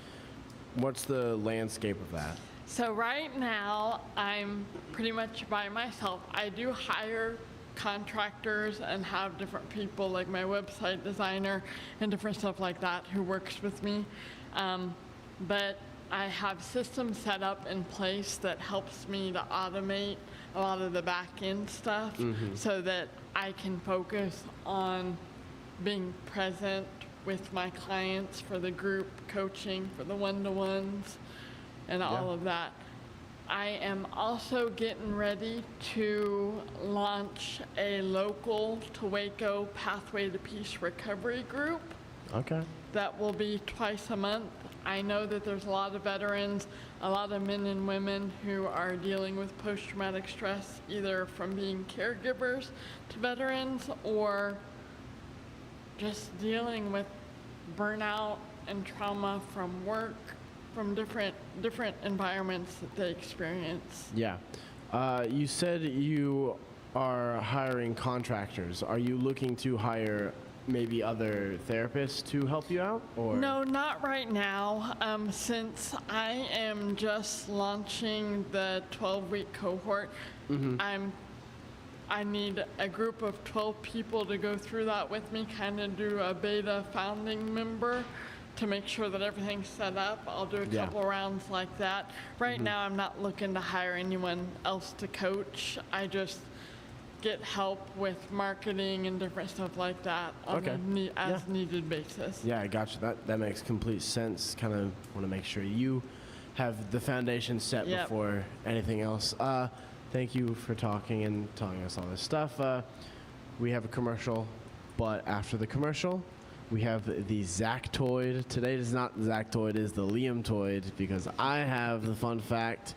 the landscape of that? So right now, I'm pretty much by myself. I do hire contractors and have different people, like my website designer and different stuff like that, who works with me. But I have systems set up in place that helps me to automate a lot of the back end stuff so that I can focus on being present with my clients for the group coaching, for the one-to-ones, and all of that. I am also getting ready to launch a local to Waco Pathway to Peace recovery group. Okay. That will be twice a month. I know that there's a lot of veterans, a lot of men and women who are dealing with post-traumatic stress, either from being caregivers to veterans or just dealing with burnout and trauma from work, from different environments that they experience. Yeah. You said you are hiring contractors. Are you looking to hire maybe other therapists to help you out? Or no, not right now. Since I am just launching the 12-week cohort, I need a group of 12 people to go through that with me, kind of do a beta founding member to make sure that everything's set up. I'll do a couple rounds like that. Right now, I'm not looking to hire anyone else to coach. I just get help with marketing and different stuff like that on a needed basis. Yeah, I got you. That makes complete sense. Kind of want to make sure you have the foundation set before anything else. Thank you for talking and telling us all this stuff. We have a commercial, but after the commercial, We have the Zactoid. Today is not the Zactoid, it is the Liamtoid, because I have the fun fact.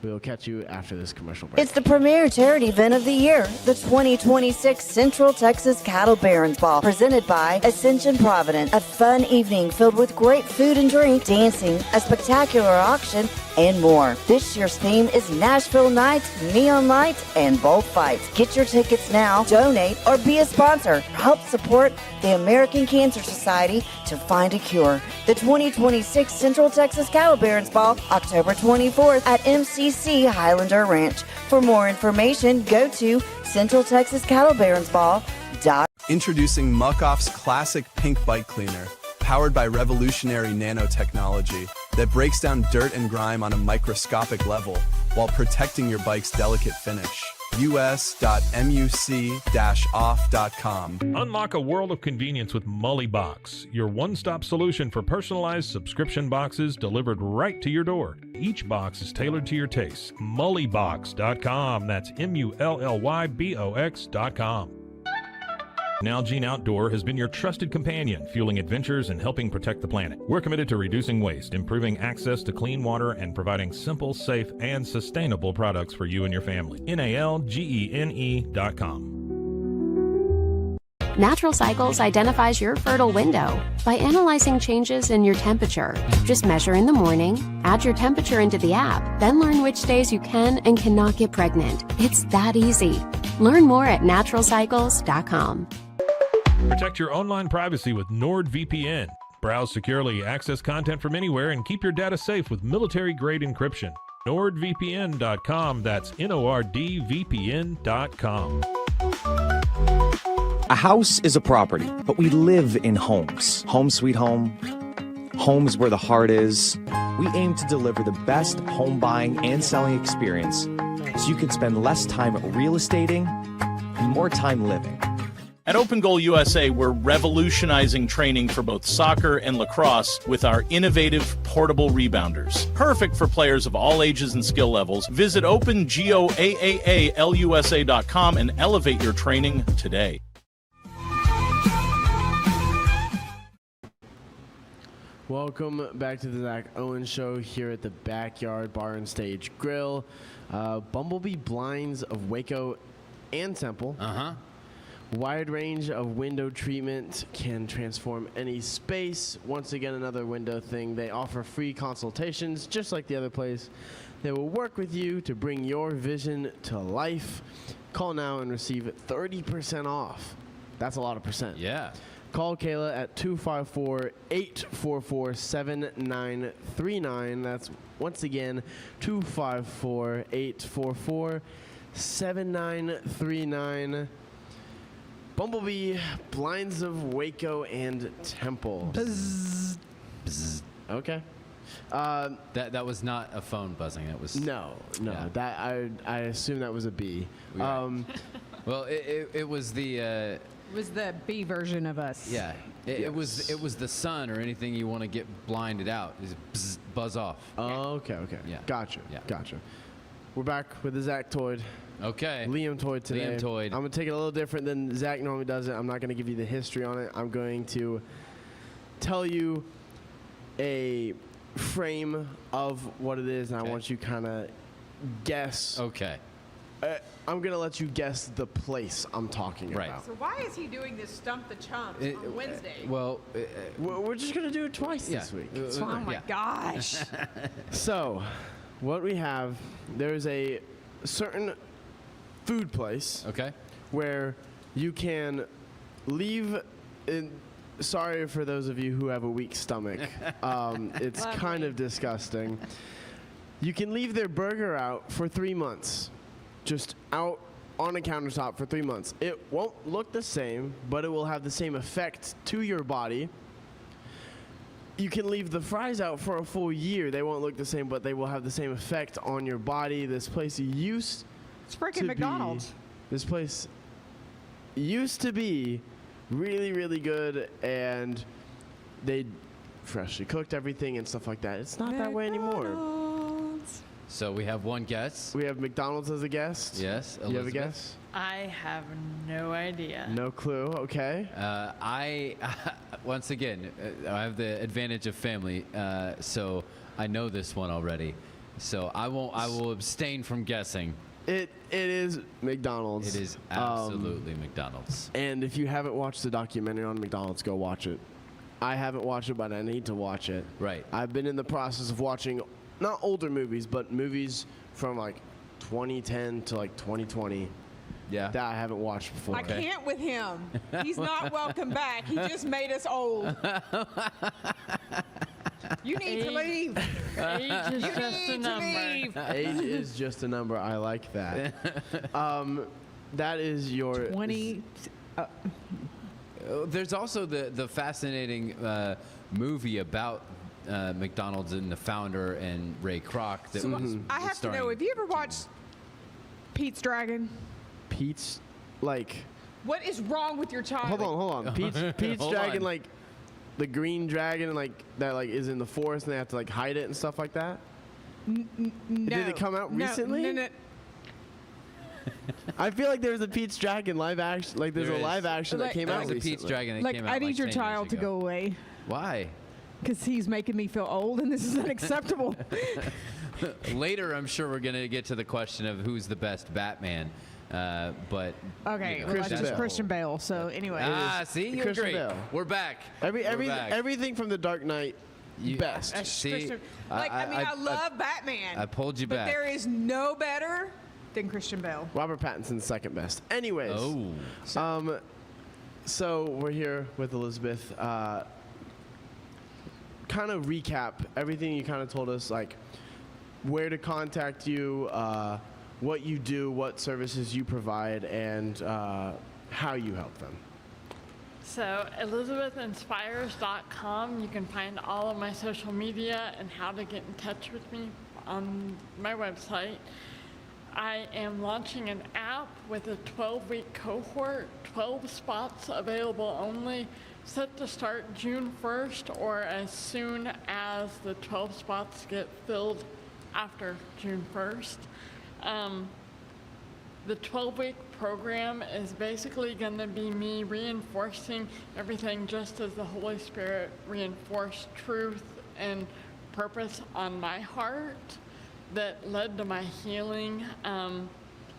We'll catch you after this commercial break. It's the premier charity event of the year, the 2026 Central Texas Cattle Barons Ball, presented by Ascension Providence. A fun evening filled with great food and drink, dancing, a spectacular auction, and more. This year's theme is Nashville Nights, Neon Lights, and Bullfights. Get your tickets now, donate, or be a sponsor. Help support the American Cancer Society to find a cure. The 2026 Central Texas Cattle Barons Ball, October 24th at MCC Highlander Ranch. For more information, go to CentralTexasCattleBaronsBall.com. Introducing Muck-Off's classic pink bike cleaner, powered by revolutionary nanotechnology that breaks down dirt and grime on a microscopic level while protecting your bike's delicate finish. us.muc-off.com. Unlock a world of convenience with Mully Box, your one-stop solution for personalized subscription boxes delivered right to your door. Each box is tailored to your taste. Mullybox.com. That's MULLYBOX.com. Nalgene Outdoor has been your trusted companion, fueling adventures and helping protect the planet. We're committed to reducing waste, improving access to clean water, and providing simple, safe, and sustainable products for you and your family. NALGENE.com. Natural Cycles identifies your fertile window by analyzing changes in your temperature. Just measure in the morning, add your temperature into the app, then learn which days you can and cannot get pregnant. It's that easy. Learn more at naturalcycles.com. Protect your online privacy with NordVPN. Browse securely, access content from anywhere, and keep your data safe with military-grade encryption. NordVPN.com. That's NORDVPN.com. A house is a property, but we live in homes. Home sweet home. Homes where the heart is. We aim to deliver the best home buying and selling experience so you can spend less time real estating and more time living. At Open Goal USA, we're revolutionizing training for both soccer and lacrosse with our innovative portable rebounders. Perfect for players of all ages and skill levels. Visit OpenGOAAALUSA.com and elevate your training today. Welcome back to the Zack Owen Show here at the Backyard Bar and Stage Grill. Bumblebee blinds of Waco and Temple. Wide range of window treatment can transform any space. Once again, another window thing. They offer free consultations, just like the other place. They will work with you to bring your vision to life. Call now and receive 30% off. That's a lot of percent. Yeah. Call Kayla at 254-844-7939. That's, once again, 254-844-7939. Bumblebee, blinds of Waco and Temple. Bzz. Bzz. Okay. That was not a phone buzzing. That was no. Yeah. That I assume that was a bee. Right. Well, it was the. It was the B version of us. Yeah. It was the sun or anything you want to get blinded out. Is bzz, buzz off. Oh, okay. Yeah. Gotcha. Yeah. Gotcha. We're back with the Zactoid. Okay. Liamtoid today. Liamtoid. I'm going to take it a little different than Zach normally does it. I'm not going to give you the history on it. I'm going to tell you a frame of what it is, and I want you kind of guess. Okay. I'm going to let you guess the place I'm talking about. So why is he doing this Stump the Chumps on Wednesday? We're just going to do it twice this week. It's fine. Oh, my gosh. So, what we have, there's a certain food place where you can leave sorry for those of you who have a weak stomach. It's kind of disgusting. You can leave their burger out for 3 months, just out on a countertop for 3 months. It won't look the same, but it will have the same effect to your body. You can leave the fries out for a full year. They won't look the same, but they will have the same effect on your body. This place used It's freaking McDonald's. This place used to be really, really good, and they freshly cooked everything and stuff like that. It's not that way anymore. So we have one guess. We have McDonald's as a guest. Yes. You have a Elizabeth? guess? I have no idea. No clue. Okay. I once again, I have the advantage of family, so I know this one already. So I will abstain from guessing. It is McDonald's. It is absolutely McDonald's. And if you haven't watched the documentary on McDonald's, go watch it. I haven't watched it, but I need to watch it. Right. I've been in the process of watching not older movies, but movies from like 2010 to like 2020. Yeah. That I haven't watched before. I can't with him. He's not welcome back. He just made us old. You need to leave. Age is just a number. Age is just a number. I like that. That is your 20. There's also the fascinating movie about McDonald's and the founder and Ray Kroc. That was I have to know, have you ever watched Pete's Dragon? Pete's, like. What is wrong with your child? Hold on. Pete's Hold Dragon, on. like the green dragon, like that, like is in the forest and they have to like hide it and stuff like that. No. Did it come out recently? No. I feel like there's a Pete's Dragon live action. Like there's There a is. live action that came out There's a recently. Pete's Dragon that Like, came out I need like your 10 child years to ago. go away. Why? Because he's making me feel old, and this is unacceptable. Later, I'm sure we're going to get to the question of who's the best Batman. But Okay, you know, well, that's just Bale. Christian Bale. So anyway, see, you Christian agree. Bale. We're back. Everything back. from The Dark Knight, best. That's See, Christian. I love Batman. I pulled you but back. there is no better than Christian Bale. Robert Pattinson's second best. Anyways, Oh. so we're here with Elizabeth. Kind of recap everything you kind of told us, like where to contact you, what you do, what services you provide, and how you help them. So, ElizabethInspires.com, you can find all of my social media and how to get in touch with me on my website. I am launching an app with a 12-week cohort, 12 spots available only, set to start June 1st or as soon as the 12 spots get filled after June 1st. The 12-week program is basically going to be me reinforcing everything just as the Holy Spirit reinforced truth and purpose on my heart that led to my healing.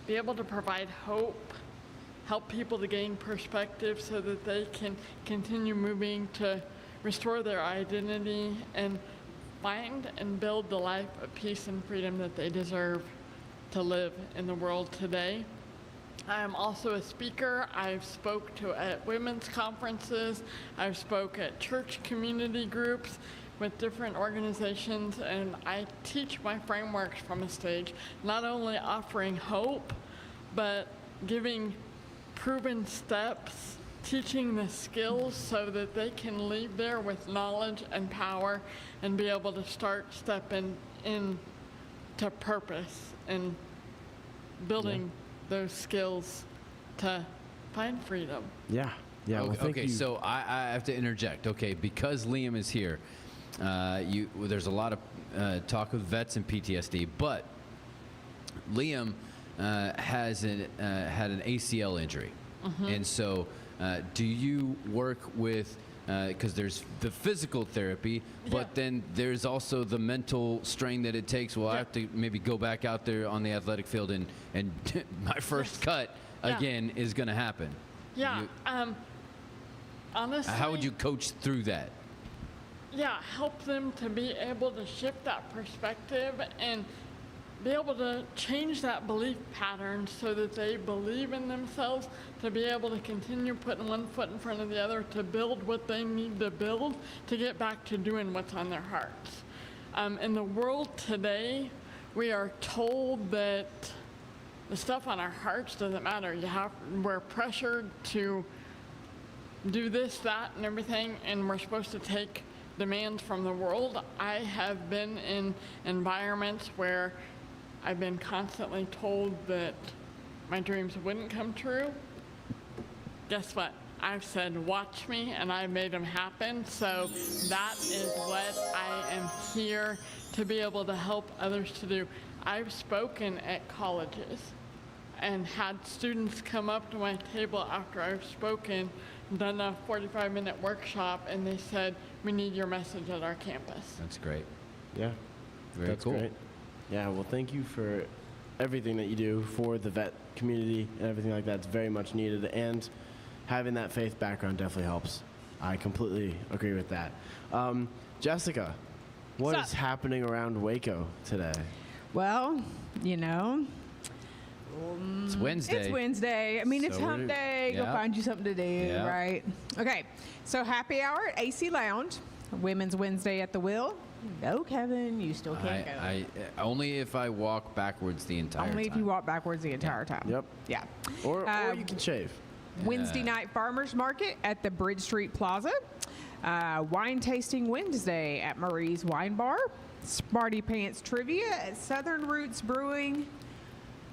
Be able to provide hope, help people to gain perspective so that they can continue moving to restore their identity and find and build the life of peace and freedom that they deserve to live in the world today. I am also a speaker. I've spoke at women's conferences. I've spoke at church community groups with different organizations, and I teach my frameworks from a stage, not only offering hope, but giving proven steps, teaching the skills so that they can leave there with knowledge and power and be able to start stepping into purpose and building those skils to find freedom. Yeah. Well, Okay, thank you. so I have to interject. Okay, because Liam is here, there's a lot of talk with vets and PTSD, but Liam had an ACL injury, and so do you work with? Because there's the physical therapy, but then there's also the mental strain that it takes. Well, I have to maybe go back out there on the athletic field, and my first cut again is going to happen. Yeah. Honestly, how would you coach through that? Yeah, help them to be able to shift that perspective and be able to change that belief pattern so that they believe in themselves, to be able to continue putting one foot in front of the other to build what they need to build to get back to doing what's on their hearts. In the world today, we are told that the stuff on our hearts doesn't matter. We're pressured to do this, that, and everything, and we're supposed to take demands from the world. I have been in environments where I've been constantly told that my dreams wouldn't come true. Guess what? I've said, watch me, and I made them happen. So that is what I am here to be able to help others to do. I've spoken at colleges and had students come up to my table after I've spoken, done a 45-minute workshop, and they said, we need your message at our campus. That's great. Yeah. That's Great. Yeah, well, thank you for everything that you do for the vet community and everything like that. It's very much needed, and having that faith background definitely helps. I completely agree with that. Jessica, what is happening around Waco today? Well, it's Wednesday. It's Wednesday. I mean, it's So hump day. Go yeah. find you something to do, Yeah. right? Okay, so happy hour at AC Lounge. Women's Wednesday at the Wheel. No, Kevin, you still can't go. I only if I walk backwards the entire Only time. if you walk backwards the entire time. Yep. Yeah. Or you can shave. Wednesday night farmers market at the Bridge Street Plaza. Wine tasting Wednesday at Marie's Wine Bar. Smarty Pants trivia at Southern Roots Brewing.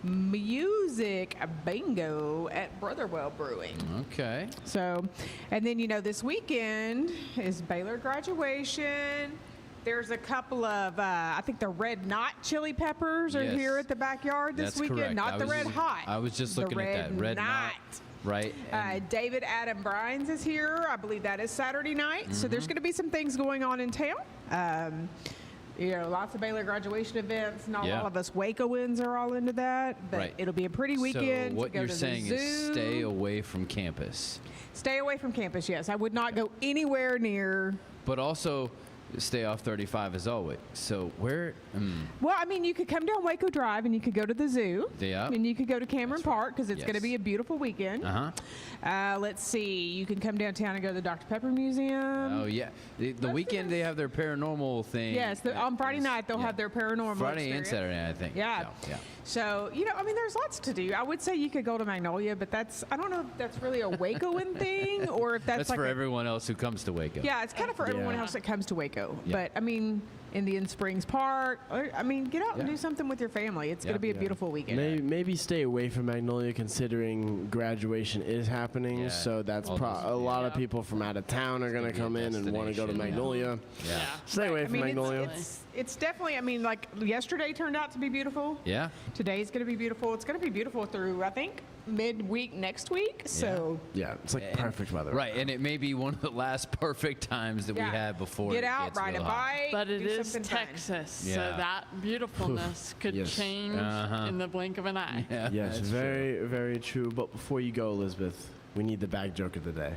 Music bingo at Brotherwell Brewing. Okay. So, and then this weekend is Baylor graduation. There's a couple of, I think the Red Knot chili peppers are Yes. here at the backyard this That's weekend. correct. Not the Red Hot. I was just the looking at that. Red Knot. Right. David Adam Brines is here. I believe that is Saturday night. So there's going to be some things going on in town. Lots of Baylor graduation events. Not all of us Wacoans are all into that, but Right. it'll be a pretty weekend. So what to go you're to the saying is zoo. stay away from campus. Stay away from campus, yes. I would not go anywhere near. But also stay off 35 as always. So where? Well, I mean, you could come down Waco Drive and you could go to the zoo. Yeah. And you could go to Cameron Park because it's going to Yes. be a beautiful weekend. Uh-huh. Let's see. You can come downtown and go to the Dr. Pepper Museum. Oh yeah. The weekend they have their paranormal thing. Yes, on Friday night they'll have their paranormal Friday and experience. Saturday, I think. Yeah. So, yeah. So, I mean, there's lots to do. I would say you could go to Magnolia, but I don't know if that's really a Wacoan thing or if that's like for everyone else who comes to Waco. Yeah, it's kind of for everyone else that comes to Waco. Yeah. But, I mean, Indian Springs Park, get out and do something with your family. It's going to be a beautiful weekend. Maybe stay away from Magnolia considering graduation is happening. Yeah. So that's All those- a lot of people from out of town are going to come in and want to go to Magnolia. Yeah. Stay away from Magnolia. It's definitely, like yesterday turned out to be beautiful. Yeah. Today's going to be beautiful. It's going to be beautiful through, I think, midweek next week. So yeah, it's like perfect weather. Right, and it may be one of the last perfect times that we have before get it out, gets ride real a hot. bike. But it do is something fun. Texas, so Yeah. that beautifulness could Yes. change in the blink of an eye. Yeah, Yes, that's very, very true. But before you go, Elizabeth, we need the bag joke of the day.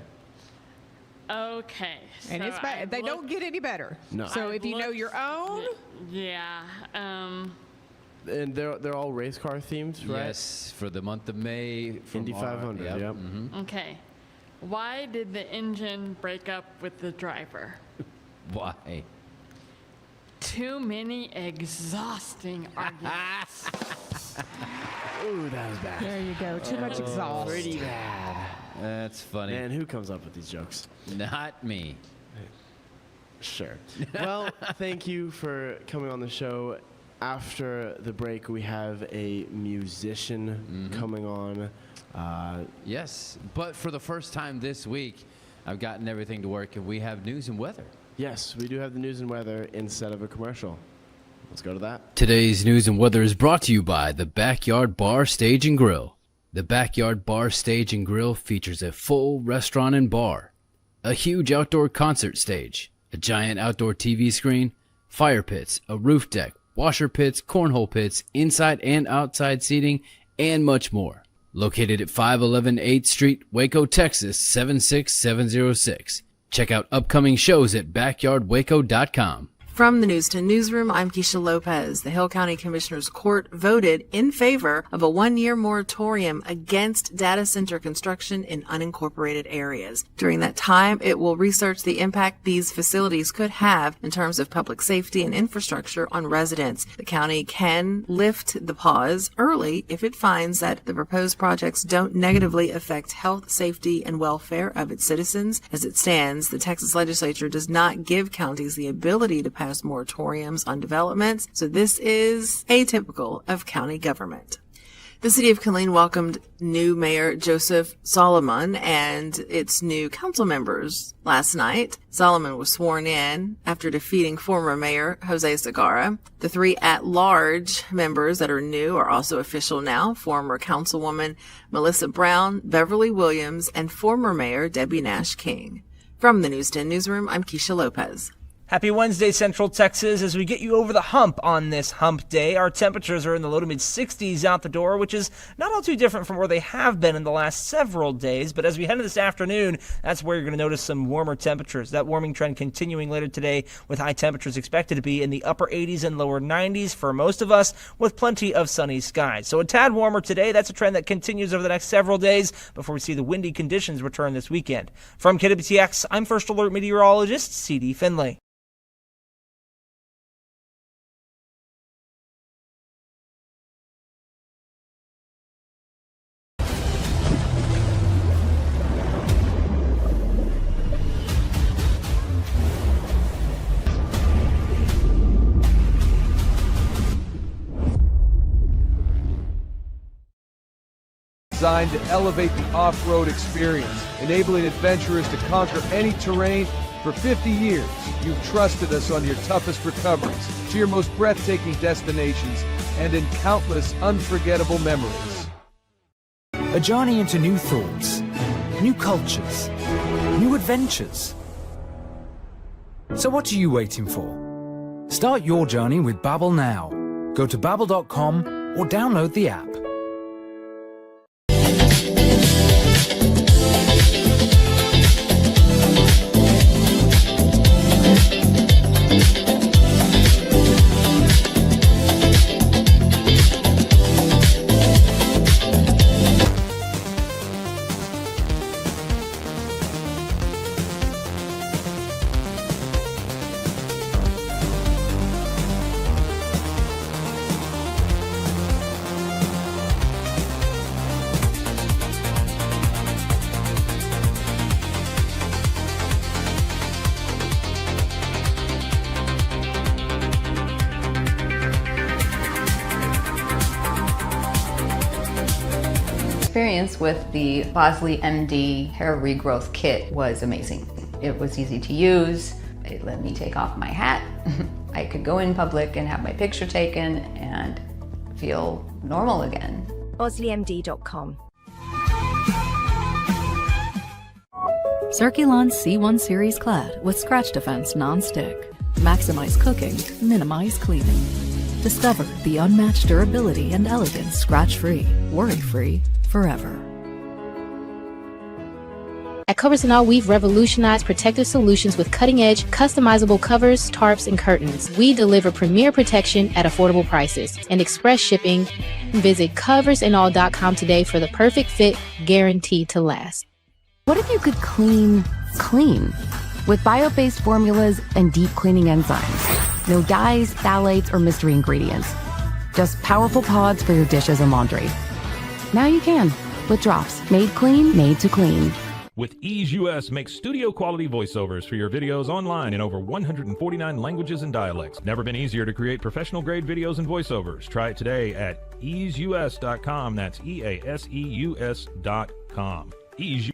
Okay. And so it's bad. I've They don't looked- get any better. No. So I've if you know looked- your own, Yeah. And they're all race car themed, right? Yes, for the month of May. From Indy 500, yep. Okay. Why did the engine break up with the driver? Why? Too many exhausting arguments. Ooh, that was bad. there you go. Too much exhaust. Pretty bad. That's funny. Man, who comes up with these jokes? Not me. Sure. Well, thank you for coming on the show. After the break, we have a musician coming on. Yes, but for the first time this week, I've gotten everything to work, and we have news and weather. Yes, we do have the news and weather instead of a commercial. Let's go to that. Today's news and weather is brought to you by the Backyard Bar, Stage and Grill. The Backyard Bar, Stage and Grill features a full restaurant and bar, a huge outdoor concert stage, a giant outdoor TV screen, fire pits, a roof deck, washer pits, cornhole pits, inside and outside seating, and much more. Located at 511 8th Street, Waco, Texas, 76706. Check out upcoming shows at backyardwaco.com. From the News 10 Newsroom, I'm Keisha Lopez. The Hill County Commissioners Court voted in favor of a one-year moratorium against data center construction in unincorporated areas. During that time, it will research the impact these facilities could have in terms of public safety and infrastructure on residents. The county can lift the pause early if it finds that the proposed projects don't negatively affect health, safety, and welfare of its citizens. As it stands, the Texas legislature does not give counties the ability to pass moratoriums on developments, so this is atypical of county government. The city of Killeen welcomed new Mayor Joseph Solomon and its new council members last night. Solomon was sworn in after defeating former Mayor Jose Segarra. The 3 at-large members that are new are also official now: former Councilwoman Melissa Brown, Beverly Williams, and former Mayor Debbie Nash King. From the News 10 Newsroom, I'm Keisha Lopez. Happy Wednesday, Central Texas. As we get you over the hump on this hump day, our temperatures are in the low to mid 60s out the door, which is not all too different from where they have been in the last several days. But as we head into this afternoon, that's where you're going to notice some warmer temperatures. That warming trend continuing later today, with high temperatures expected to be in the upper 80s and lower 90s for most of us, with plenty of sunny skies. So a tad warmer today. That's a trend that continues over the next several days before we see the windy conditions return this weekend. From KWTX, I'm First Alert Meteorologist C.D. Finley. Designed to elevate the off-road experience, enabling adventurers to conquer any terrain. For 50 years, you've trusted us on your toughest recoveries, to your most breathtaking destinations, and in countless unforgettable memories. A journey into new thoughts, new cultures, new adventures. So what are you waiting for? Start your journey with Babbel now. Go to babbel.com or download the app. Experience with the Bosley MD hair regrowth kit was amazing. It was easy to use. It let me take off my hat. I could go in public and have my picture taken and feel normal again. BosleyMD.com. Circulon C1 Series Clad with Scratch Defense Non-Stick. Maximize cooking, minimize cleaning. Discover the unmatched durability and elegance scratch-free, worry-free, forever. At Covers & All, we've revolutionized protective solutions with cutting-edge, customizable covers, tarps, and curtains. We deliver premier protection at affordable prices and express shipping. Visit coversandall.com today for the perfect fit, guaranteed to last. What if you could clean clean? With bio-based formulas and deep cleaning enzymes. No dyes, phthalates, or mystery ingredients. Just powerful pods for your dishes and laundry. Now you can, with drops made clean, made to clean. With Ease US, make studio quality voiceovers for your videos online in over 149 languages and dialects. Never been easier to create professional grade videos and voiceovers. Try it today at easeus.com. That's EASEUS.com. Ease.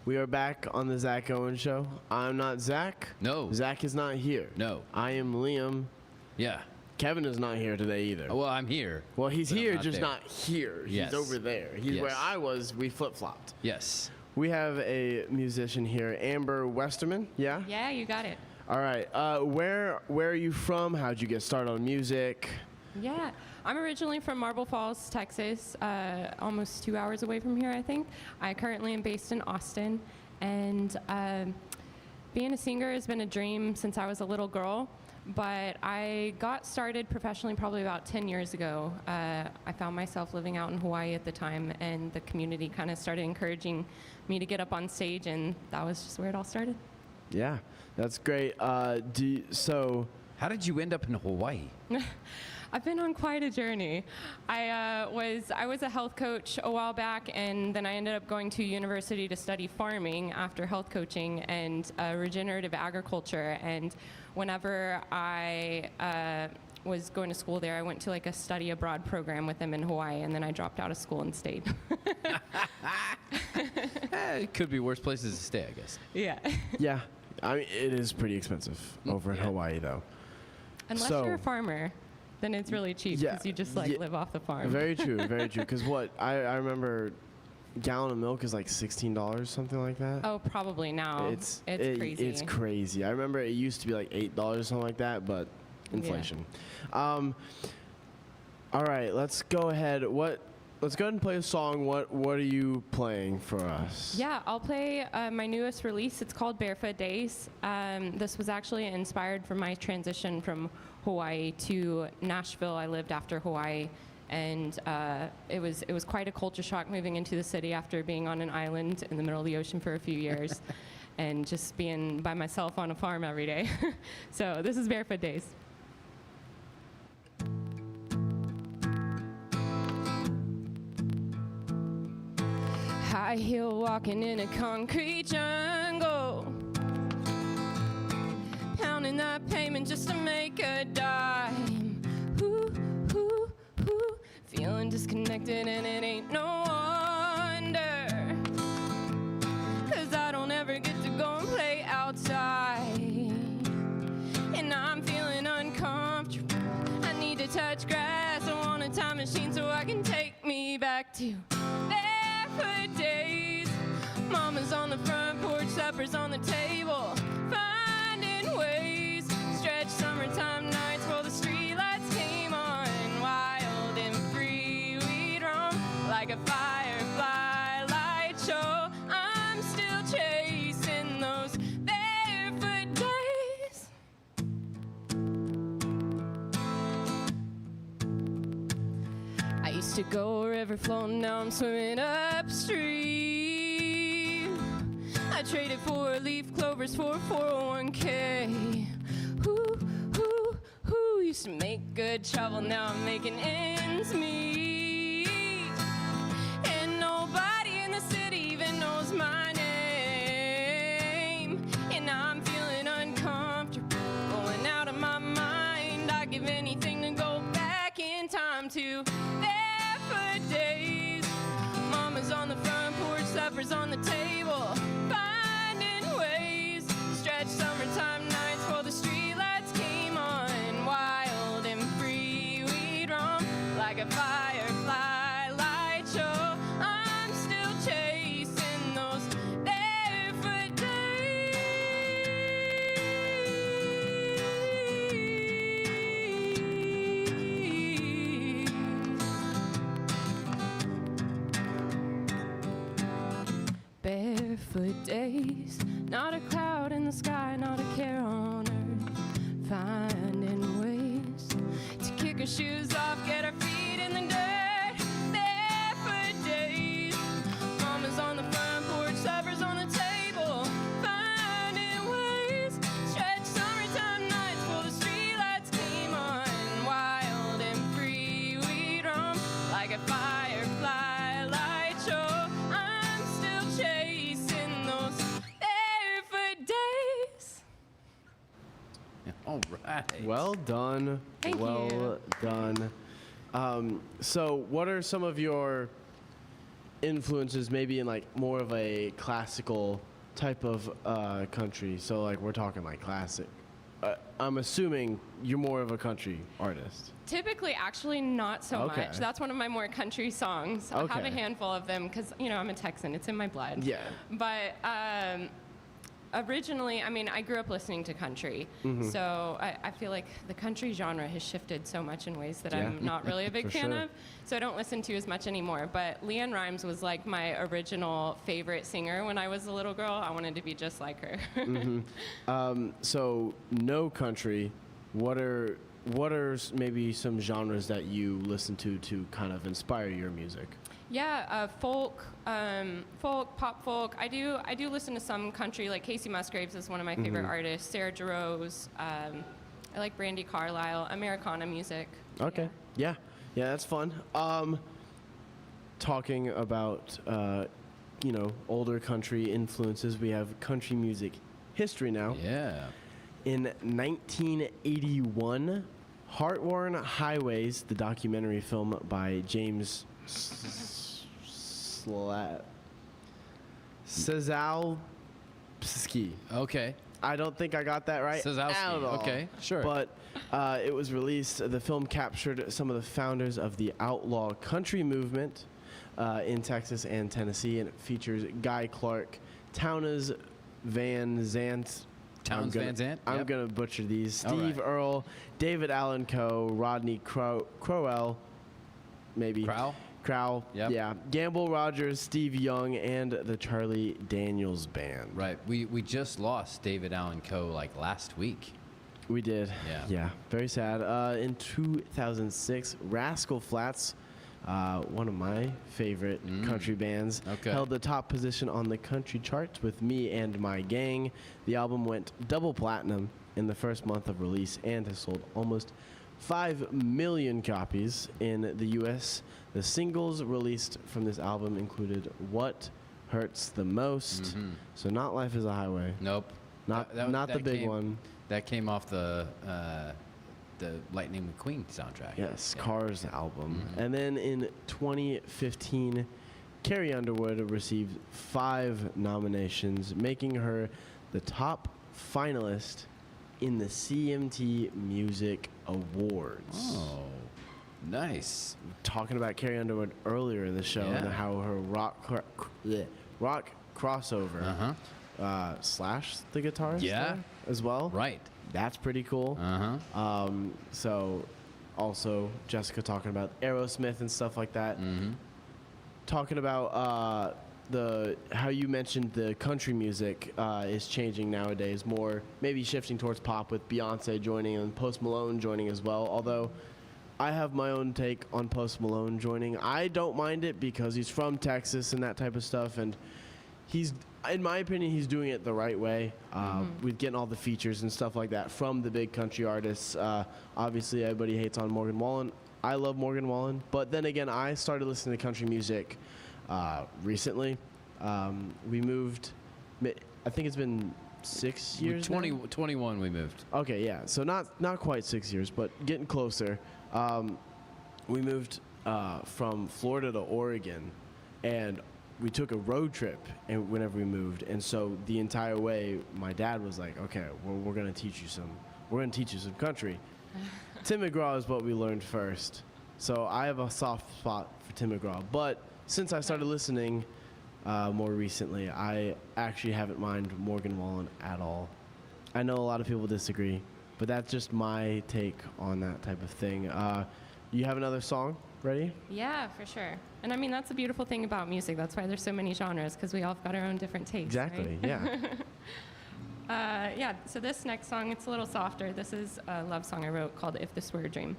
We are back on the Zack Owen Show. I'm not Zach. No. Zach is not here. No. I am Liam. Yeah. Kevin is not here today either. Well, I'm here. Well, he's here, not just there. not here. Yes. He's over there. He's Yes. where I was. We flip-flopped. Yes. We have a musician here, Amber Westerman. Yeah? Yeah, you got it. All right. Where are you from? How'd you get started on music? Yeah, I'm originally from Marble Falls, Texas, almost 2 hours away from here, I think. I currently am based in Austin, and being a singer has been a dream since I was a little girl, but I got started professionally probably about 10 years ago. I found myself living out in Hawaii at the time, and the community kind of started encouraging me to get up on stage, and that was just where it all started. Yeah, that's great. So how did you end up in Hawaii? I've been on quite a journey. I was a health coach a while back, and then I ended up going to university to study farming after health coaching and regenerative agriculture. And whenever I was going to school there. I went to like a study abroad program with them in Hawaii, and then I dropped out of school and stayed. It could be worse places to stay, I guess. Yeah. Yeah. I mean, it is pretty expensive over in Hawaii, though. Unless you're a farmer, then it's really cheap because you just live off the farm. Very true, very true. Because I remember a gallon of milk is like $16, something like that. Oh, probably now. It's crazy. It's crazy. I remember it used to be like $8, something like that, but inflation. All right, let's go ahead. Let's go ahead and play a song. What are you playing for us? Yeah, I'll play my newest release. It's called Barefoot Days. This was actually inspired from my transition from Hawaii to Nashville. I lived after Hawaii, and it was quite a culture shock moving into the city after being on an island in the middle of the ocean for a few years and just being by myself on a farm every day. So this is Barefoot Days. High heel walking in a concrete jungle, pounding that pavement just to make a dime. Ooh, ooh, ooh, feeling disconnected and it ain't no wonder, 'cause I don't ever get to go and play outside, and I'm feeling uncomfortable. I need to touch grass. I want a time machine so I can take me back to barefoot days. Mama's on the front porch, supper's on the table, finding ways. Stretch summertime nights while the streetlights came on. Wild and free, we'd roam like a firefly light show. I'm still chasing those barefoot days. I used to go river flowing, now I'm swimming upstream. I traded 4-leaf clovers for a 401k. Ooh, ooh, ooh, used to make good trouble, now I'm making ends meet. And nobody in the city even knows my name. And I'm feeling uncomfortable, going out of my mind. I'd give anything to go back in time to barefoot days. Mama's on the front porch, supper's on the table, finding ways. Stretch summertime nights while the streetlights came on. Wild and free, we'd roam like a firefly light show. I'm still chasing those barefoot days. Barefoot days, not a cloud in the sky, not a care on earth. Finding ways to kick our shoes off, get our feet in the dirt. Barefoot days, mama's on the front porch, supper's on the table, finding ways. Stretch summertime nights while the streetlights came on. Wild and free, we'd roam like a firefly light show. I'm still chasing those barefoot days. All right. Well done. Thank well you. done. So what are some of your influences maybe in like more of a classical type of country? So like we're talking like classic. I'm assuming you're more of a country artist. Typically, actually, not so Okay. much. That's one of my more country songs. I have Okay. a handful of them because, I'm a Texan. It's in my blood. Yeah. But originally, I grew up listening to country. Mhm. So I feel like the country genre has shifted so much in ways that Yeah. I'm not really a big For fan sure. of. So I don't listen to as much anymore. But Leanne Rimes was like my original favorite singer when I was a little girl. I wanted to be just like her. So no country. What are maybe some genres that you listen to kind of inspire your music? Yeah, folk, pop folk. I do listen to some country, like Casey Musgraves is one of my favorite Mhm. artists. Sarah Jarosz. I like Brandy Carlisle. Americana music. Okay. Yeah, that's fun. Talking about older country influences, we have country music history now. Yeah. In 1981, Heart-Worn Highways, the documentary film by James Sazalski. Okay. I don't think I got that right Sazalski. at all. Okay, sure. But it was released. The film captured some of the founders of the outlaw country movement in Texas and Tennessee, and it features Guy Clark, Townes Van Zandt. Townes Van Zandt? I'm Yep. going to butcher these. All Steve right. Earle, David Allen Coe, Rodney Crowell, maybe. Crowell, Yep. yeah. Gamble Rogers, Steve Young, and the Charlie Daniels Band. Right. We just lost David Allen Coe like last week. We did. Yeah. Yeah. Very sad. In 2006, Rascal Flatts, one of my favorite country bands, held the top position on the country charts with Me and My Gang. The album went double platinum in the first month of release and has sold almost 5 million copies in the U.S. The singles released from this album included What Hurts the Most. So not Life is a Highway. Nope. Not That the big came- one. That came off the Lightning McQueen soundtrack. Yes, Cars album. And then in 2015, Carrie Underwood received 5 nominations, making her the top finalist in the CMT Music Awards. Oh, nice. Talking about Carrie Underwood earlier in the show and Yeah. how her rock crossover Slash the guitarist there as well. Right. That's pretty cool. So also Jessica talking about Aerosmith and stuff like that. Talking about how you mentioned the country music is changing nowadays, more maybe shifting towards pop with Beyonce joining and Post Malone joining as well. Although I have my own take on Post Malone joining. I don't mind it because he's from Texas and that type of stuff, and he's, in my opinion, he's doing it the right way with getting all the features and stuff like that from the big country artists. Obviously, everybody hates on Morgan Wallen. I love Morgan Wallen, but then again, I started listening to country music recently. We moved, I think it's been 6 years 21 we moved. Okay, yeah. So not quite 6 years, but getting closer. We moved from Florida to Oregon, and we took a road trip and whenever we moved. And so the entire way, my dad was like, okay, we're going to teach you some country. Tim McGraw is what we learned first. So I have a soft spot for Tim McGraw. But since I started listening more recently, I actually haven't minded Morgan Wallen at all. I know a lot of people disagree, but that's just my take on that type of thing. You have another song ready? Yeah, for sure. And I mean, that's the beautiful thing about music. That's why there's so many genres, because we all have got our own different tastes. Exactly, right? Yeah. So this next song, it's a little softer. This is a love song I wrote called If This Were a Dream.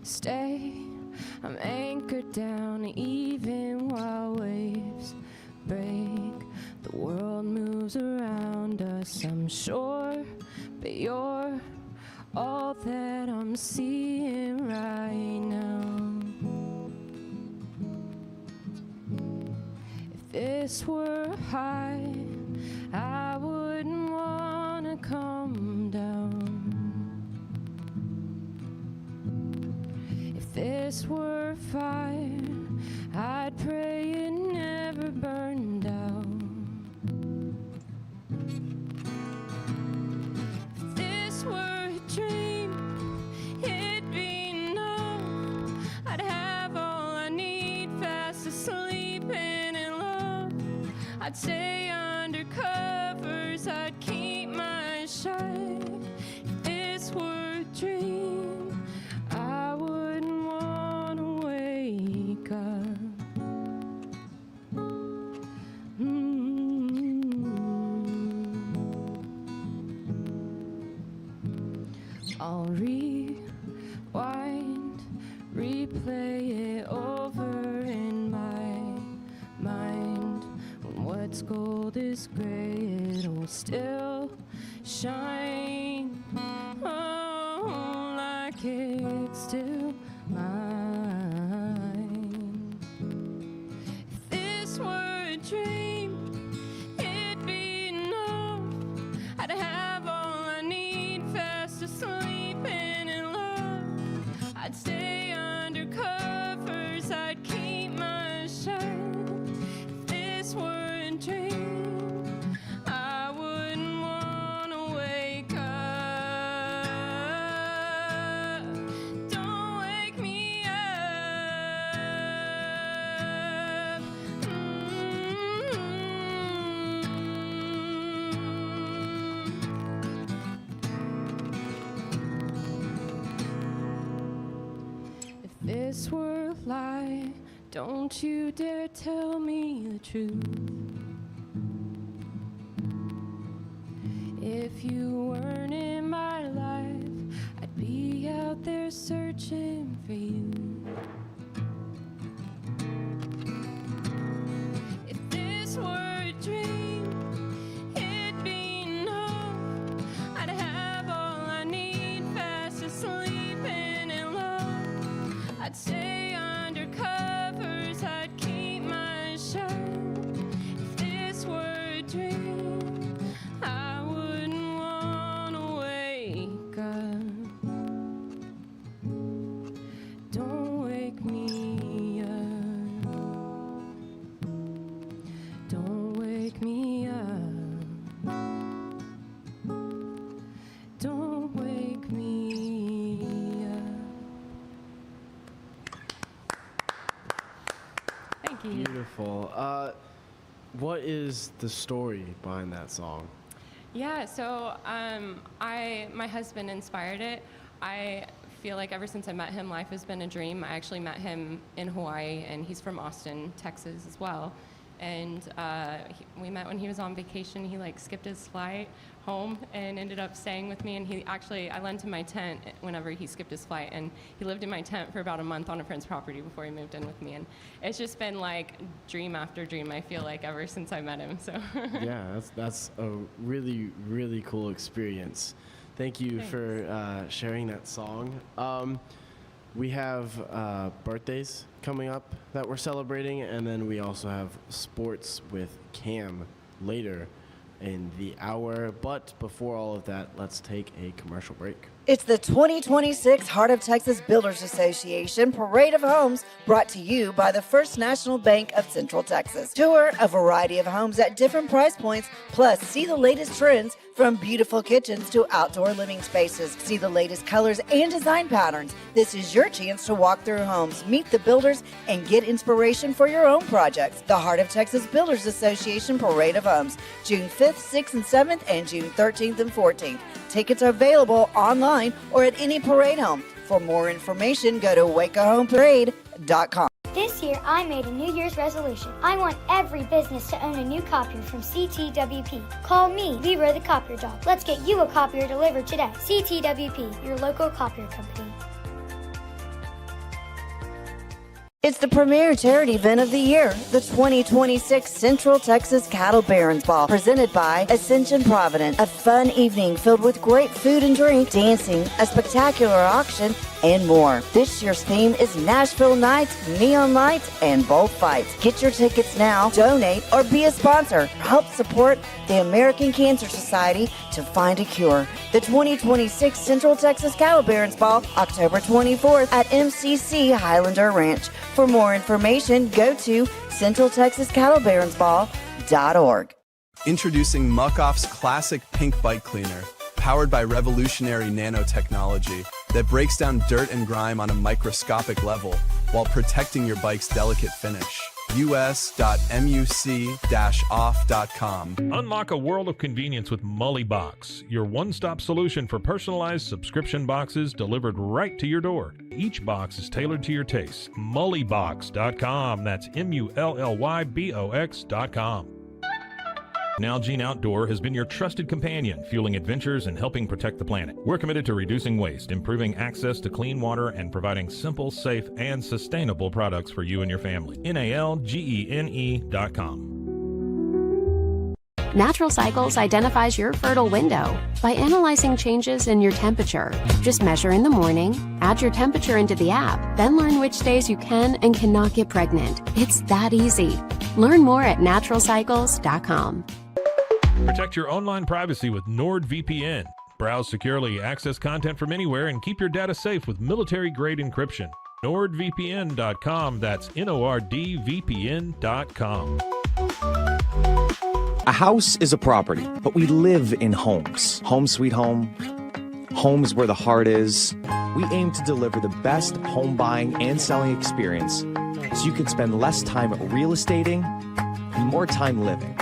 Stay, I'm anchored down even while waves break. The world moves around us, I'm sure, but you're all that I'm seeing right now. If this were high, I wouldn't wanna come down. If this were fire, I'd pray it never burned out. If this were a dream, it'd be enough. I'd have all I need, fast asleep and in love. I'd stay under covers, I'd keep my eyes shut. If this were a dream, I wouldn't want to wake up. I'll rewind, replay it over in my mind. its gold is gray, it'll still shine. Oh, like it's still mine. If this were a dream, it'd be enough. I'd have all I need, fast asleep and in love. I'd stay under covers, I'd keep my shut. If this were a dream, I wouldn't want to wake up. Don't wake me up. If this were a lie, don't you dare tell me the truth. If you weren't in my life, I'd be out there searching for you. If this were a dream, it'd be enough. I'd have all I need, fast asleep and in love. I'd stay under covers, I'd keep my shut. If this were a dream, I wouldn't want to wake up. Don't wake me up. Don't wake me up. Don't wake me up. Thank you. Beautiful. What is the story behind that song? Yeah, so my husband inspired it. I feel like ever since I met him, life has been a dream. I actually met him in Hawaii, and he's from Austin, Texas as well. And we met when he was on vacation. He skipped his flight home and ended up staying with me. And I lent him my tent whenever he skipped his flight. And he lived in my tent for about a month on a friend's property before he moved in with me. And it's just been dream after dream, I feel like, ever since I met him. So Yeah, that's a really, really cool experience. Thank you for sharing that song. We have birthdays coming up that we're celebrating, and then we also have sports with Cam later in the hour. But before all of that, let's take a commercial break. It's the 2026 Heart of Texas Builders Association Parade of Homes, brought to you by the First National Bank of Central Texas. Tour a variety of homes at different price points, plus see the latest trends from beautiful kitchens to outdoor living spaces. See the latest colors and design patterns. This is your chance to walk through homes, meet the builders, and get inspiration for your own projects. The Heart of Texas Builders Association Parade of Homes, June 5th, 6th, and 7th, and June 13th and 14th. Tickets are available online or at any parade home. For more information, go to wacohomeparade.com. This year, I made a New Year's resolution. I want every business to own a new copier from CTWP. Call me, Libra the Copier Dog. Let's get you a copier delivered today. CTWP, your local copier company. It's the premier charity event of the year, the 2026 Central Texas Cattle Barons Ball, presented by Ascension Providence. A fun evening filled with great food and drink, dancing, a spectacular auction, and more. This year's theme is Nashville Nights, Neon Lights, and Bullfights. Get your tickets now, donate, or be a sponsor. Help support the American Cancer Society to find a cure. The 2026 Central Texas Cattle Barons Ball, October 24th at MCC Highlander Ranch. For more information, go to centraltexascattlebaronsball.org. Introducing Muck-Off's classic pink bike cleaner, powered by revolutionary nanotechnology that breaks down dirt and grime on a microscopic level while protecting your bike's delicate finish. us.muc-off.com. Unlock a world of convenience with Mully Box, your one-stop solution for personalized subscription boxes delivered right to your door. Each box is tailored to your taste. Mullybox.com. That's MULLYBOX.com. Nalgene Outdoor has been your trusted companion, fueling adventures and helping protect the planet. We're committed to reducing waste, improving access to clean water, and providing simple, safe, and sustainable products for you and your family. NALGENE.com. Natural Cycles identifies your fertile window by analyzing changes in your temperature. Just measure in the morning, add your temperature into the app, then learn which days you can and cannot get pregnant. It's that easy. Learn more at naturalcycles.com. Protect your online privacy with NordVPN. Browse securely, access content from anywhere, and keep your data safe with military-grade encryption. NordVPN.com. That's NORDVPN.com. A house is a property, but we live in homes. Home sweet home. Homes where the heart is. We aim to deliver the best home buying and selling experience so you can spend less time real estating and more time living.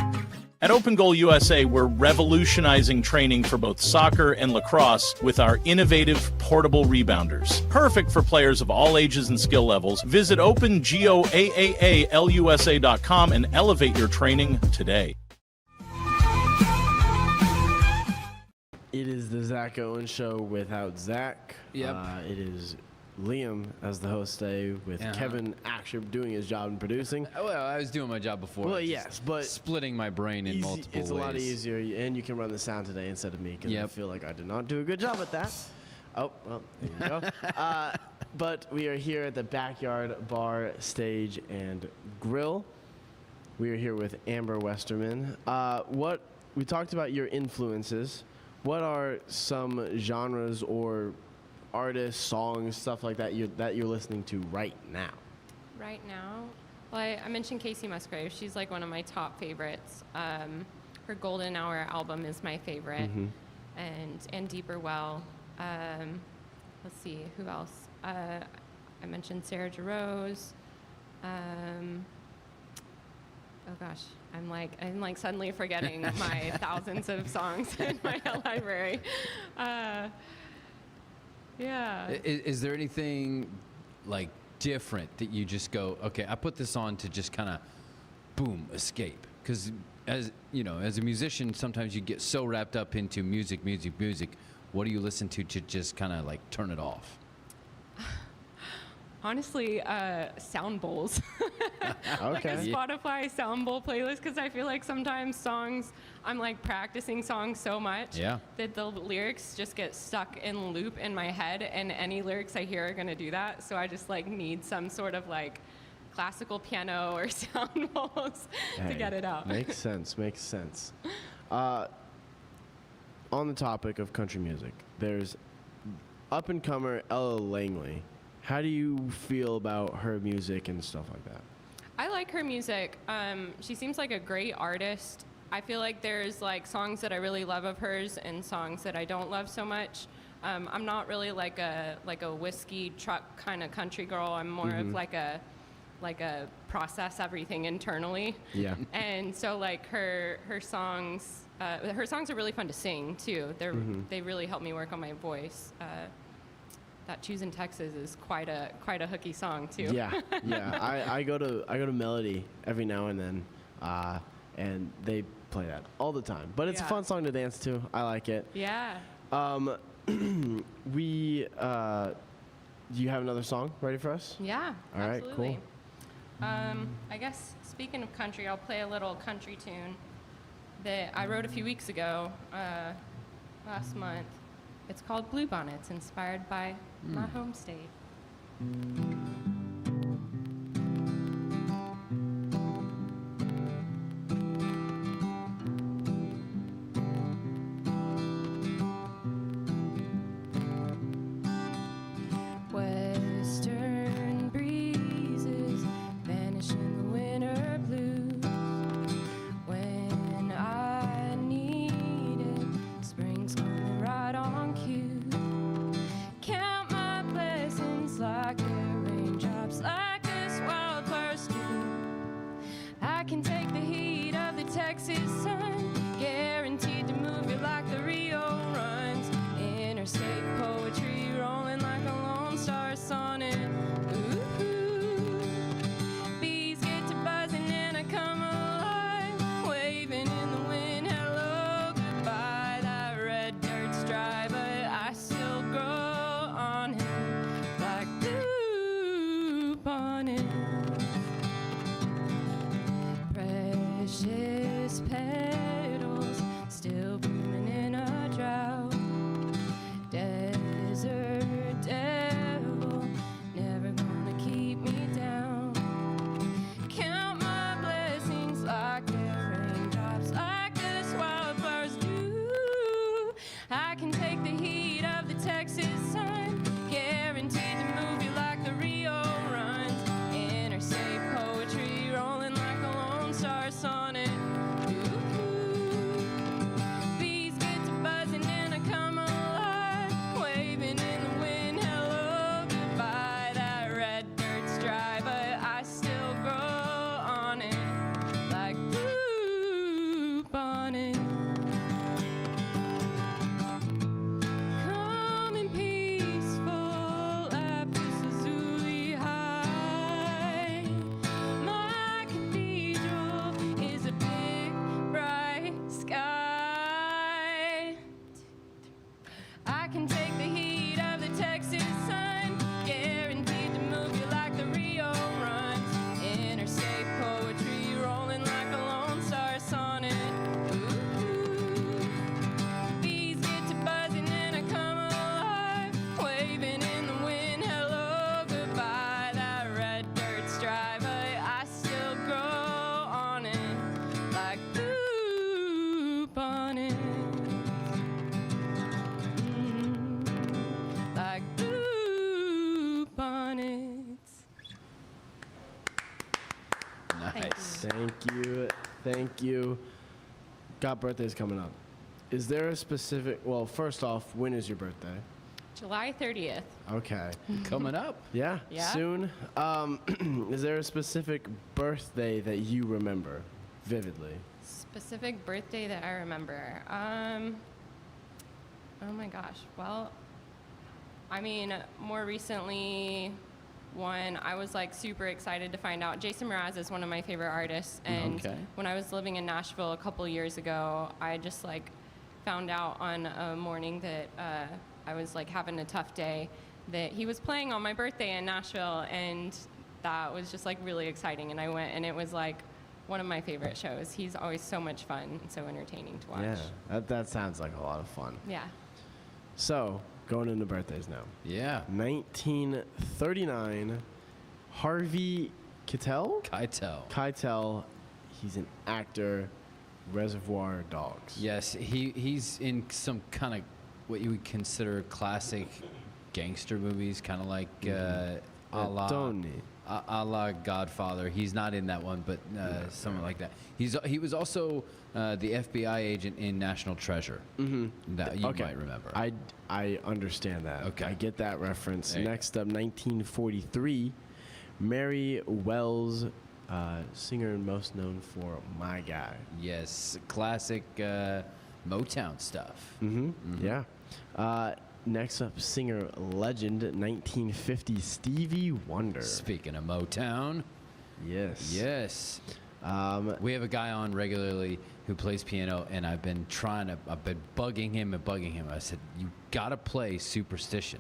At Open Goal USA, we're revolutionizing training for both soccer and lacrosse with our innovative portable rebounders. Perfect for players of all ages and skill levels. Visit OpenGoAAALUSA.com and elevate your training today. It is the Zack Owen Show without Zach. Yep. It is Liam as the host today with Kevin actually doing his job and producing. Well, I was doing my job before. Well, yes, but splitting my brain in multiple ways. It's a lot easier, and you can run the sound today instead of me because I feel like I did not do a good job at that. Oh, well, there you go. But we are here at the Backyard Bar, Stage, and Grill. We are here with Amber Westerman. What we talked about your influences. What are some genres or artists, songs, stuff like that you're listening to right now? Right now? Well, I mentioned Casey Musgrave. She's like one of my top favorites. Her Golden Hour album is my favorite. And Deeper Well. Let's see, who else? I mentioned Sarah Jarose. Oh gosh, I'm like suddenly forgetting my thousands of songs in my library. Yeah. Is there anything like different that you just go, okay, I put this on to just kind of, boom, escape? Because as you know, as a musician, sometimes you get so wrapped up into music. What do you listen to just kind of like turn it off? Honestly, sound bowls. Like a Spotify sound bowl playlist, because I feel like sometimes songs, I'm like practicing songs so much that the lyrics just get stuck in loop in my head, and any lyrics I hear are gonna do that. So I just like need some sort of like classical piano or sound bowls to get it out. Makes sense. On the topic of country music, there's up-and-comer Ella Langley. How do you feel about her music and stuff like that? I like her music. She seems like a great artist. I feel like there's like songs that I really love of hers and songs that I don't love so much. I'm not really like a whiskey truck kind of country girl. I'm more of like a process everything internally. Yeah. And so like her songs are really fun to sing too. They really help me work on my voice. That Choosing Texas is quite a hooky song too. Yeah. I go to Melody every now and then, and they play that all the time. But it's a fun song to dance to. I like it. Yeah. Do you have another song ready for us? Yeah. All right. Absolutely. Cool. I guess speaking of country, I'll play a little country tune that I wrote a few weeks ago, last month. It's called Blue Bonnets, inspired by my home state. Western breezes vanish in the winter blues. When I need it, spring's coming right on cue. Count my blessings like they're Thank you. Got birthdays coming up. Is there a specific, well, first off, when is your birthday? July 30th. Okay. Coming up. Yeah, Yeah. soon. Is there a specific birthday that you remember vividly? Specific birthday that I remember. Oh my gosh. Well, I mean, more recently, one, I was like super excited to find out. Jason Mraz is one of my favorite artists. And when I was living in Nashville a couple years ago, I just like found out on a morning that I was like having a tough day that he was playing on my birthday in Nashville. And that was just like really exciting. And I went, and it was like one of my favorite shows. He's always so much fun and so entertaining to watch. Yeah, that sounds like a lot of fun. Yeah. So, going into birthdays now. Yeah. 1939, Harvey Keitel? Keitel. He's an actor, Reservoir Dogs. Yes, he's in some kind of what you would consider classic gangster movies, kind of like a la Godfather. He's not in that one, but something like that. He was also the FBI agent in National Treasure. That you might remember. I understand that. Okay. I get that reference. Hey. Next up, 1943, Mary Wells, singer and most known for My Guy. Yes, classic Motown stuff. Yeah. Next up, singer legend, 1950, Stevie Wonder. Speaking of Motown. Yes. Yes. We have a guy on regularly who plays piano, and I've been bugging him. I said, you gotta play Superstition.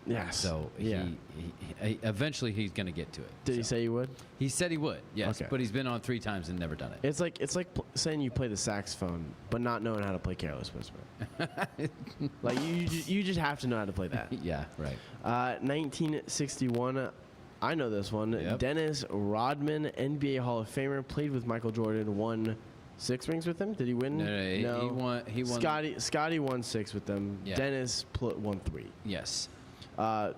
Yes. So Yeah. he eventually he's gonna get to it. Did he say he would? He said he would. Yes. Okay. But he's been on 3 times and never done it. It's like saying you play the saxophone, but not knowing how to play Careless Whisper. Like you just have to know how to play that. Yeah. Right. 1961. I know this one. Yep. Dennis Rodman, NBA Hall of Famer, played with Michael Jordan, won 6 rings with him. Did he win? No. He won. Scotty won 6 with them. Yeah. Dennis won 3. Yes.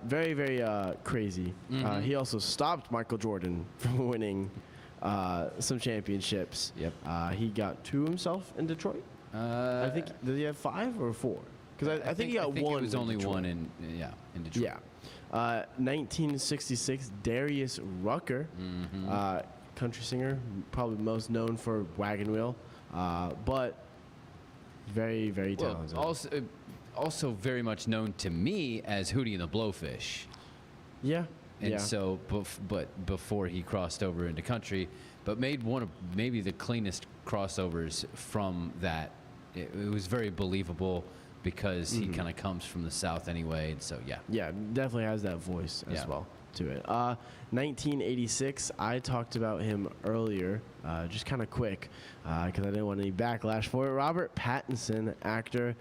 Very, very crazy. He also stopped Michael Jordan from winning some championships. Yep. He got 2 himself in Detroit. I think, did he have 5 or 4? Because I think he got 1. It was only Detroit. 1 in Detroit. Yeah. 1966, Darius Rucker, country singer, probably most known for Wagon Wheel, but very, very talented. Also very much known to me as Hootie and the Blowfish. Yeah. And so, but before he crossed over into country, but made one of maybe the cleanest crossovers from that. It was very believable because he kind of comes from the South anyway, and so yeah. Yeah, definitely has that voice as well to it. 1986, I talked about him earlier, just kind of quick, because I didn't want any backlash for it. Robert Pattinson, actor,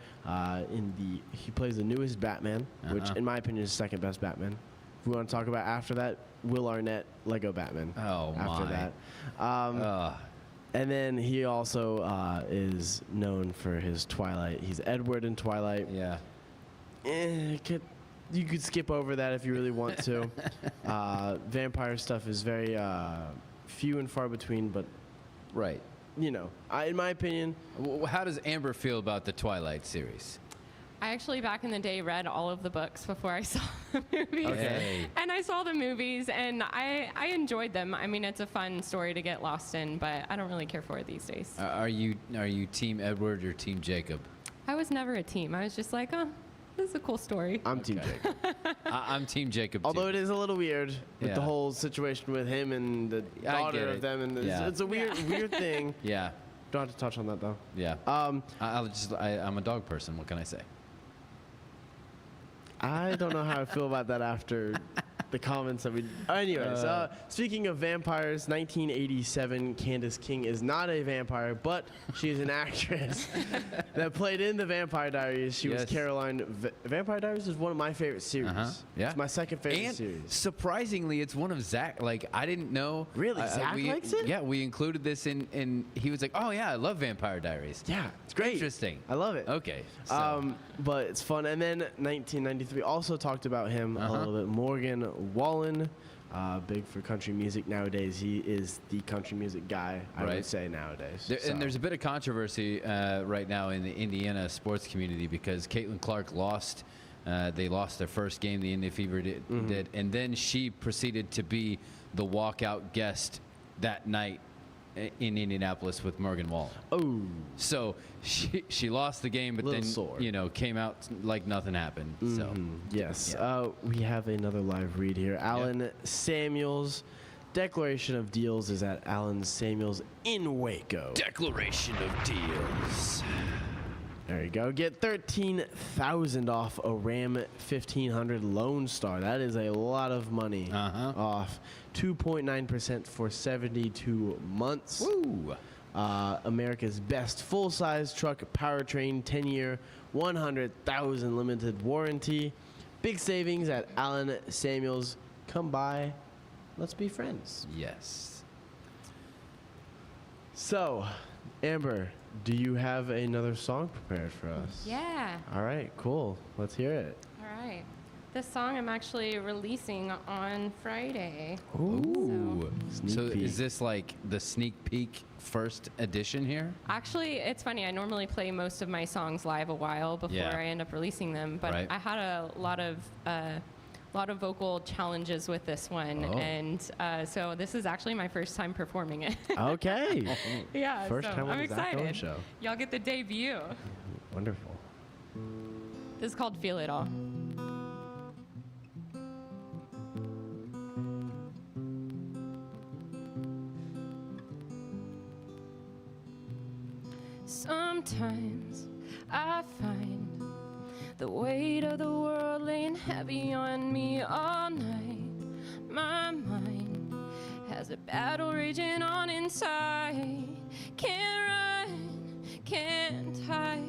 he plays the newest Batman, which in my opinion is the second best Batman. If we want to talk about after that, Will Arnett, Lego Batman. Oh, after that. And then he also is known for his Twilight. He's Edward in Twilight. Yeah. You could skip over that if you really want to. Vampire stuff is very few and far between, but right. You know, in my opinion. How does Amber feel about the Twilight series? I actually, back in the day, read all of the books before I saw the movies. Okay. And I saw the movies, and I enjoyed them. I mean, it's a fun story to get lost in, but I don't really care for it these days. Are you Team Edward or Team Jacob? I was never a team. I was just like, oh, this is a cool story. I'm Team Jacob. I'm Team Jacob, Although it is a little weird with the whole situation with him and the daughter of them. And it's a weird thing. Yeah. Don't have to touch on that, though. Yeah. I'm a dog person. What can I say? I don't know how I feel about that after the comments that we... Anyways, speaking of vampires, 1987, Candace King is not a vampire, but she is an actress that played in The Vampire Diaries. She was Caroline. Vampire Diaries is one of my favorite series. Yeah. It's my second favorite series. Surprisingly, it's one of Zach. Like, I didn't know. Really? Zach likes it? Yeah, we included this in he was like, oh, yeah, I love Vampire Diaries. Yeah, it's great. Interesting. I love it. Okay. So. But it's fun. And then 1993, also talked about him a little bit. Morgan Wallen, big for country music nowadays. He is the country music guy, I would say, nowadays. And there's a bit of controversy right now in the Indiana sports community because Caitlin Clark lost. They lost their first game, the Indy Fever did, and then she proceeded to be the walkout guest that night in Indianapolis with Morgan Wallen. Oh. So she lost the game, but then, came out like nothing happened. So Yes. Yeah. We have another live read here. Alan Samuels. Declaration of Deals is at Alan Samuels in Waco. Declaration of Deals. There you go. Get $13,000 off a Ram 1500 Lone Star. That is a lot of money off. 2.9% for 72 months. Woo! America's best full-size truck powertrain, 10-year, 100,000 limited warranty. Big savings at Alan Samuels. Come by. Let's be friends. Yes. So, Amber, do you have another song prepared for us? Yeah. All right, cool. Let's hear it. All right. This song I'm actually releasing on Friday. Ooh. So peek. is this like the sneak peek first edition here? Actually, it's funny. I normally play most of my songs live a while before I end up releasing them, but I had a lot of vocal challenges with this one, and so this is actually my first time performing it. Okay. Yeah, First so time on I'm the Zack Owen excited. show. Y'all get the debut. Wonderful. This is called Feel It All. Sometimes I find the weight of the world laying heavy on me all night. My mind has a battle raging on inside. Can't run, can't hide.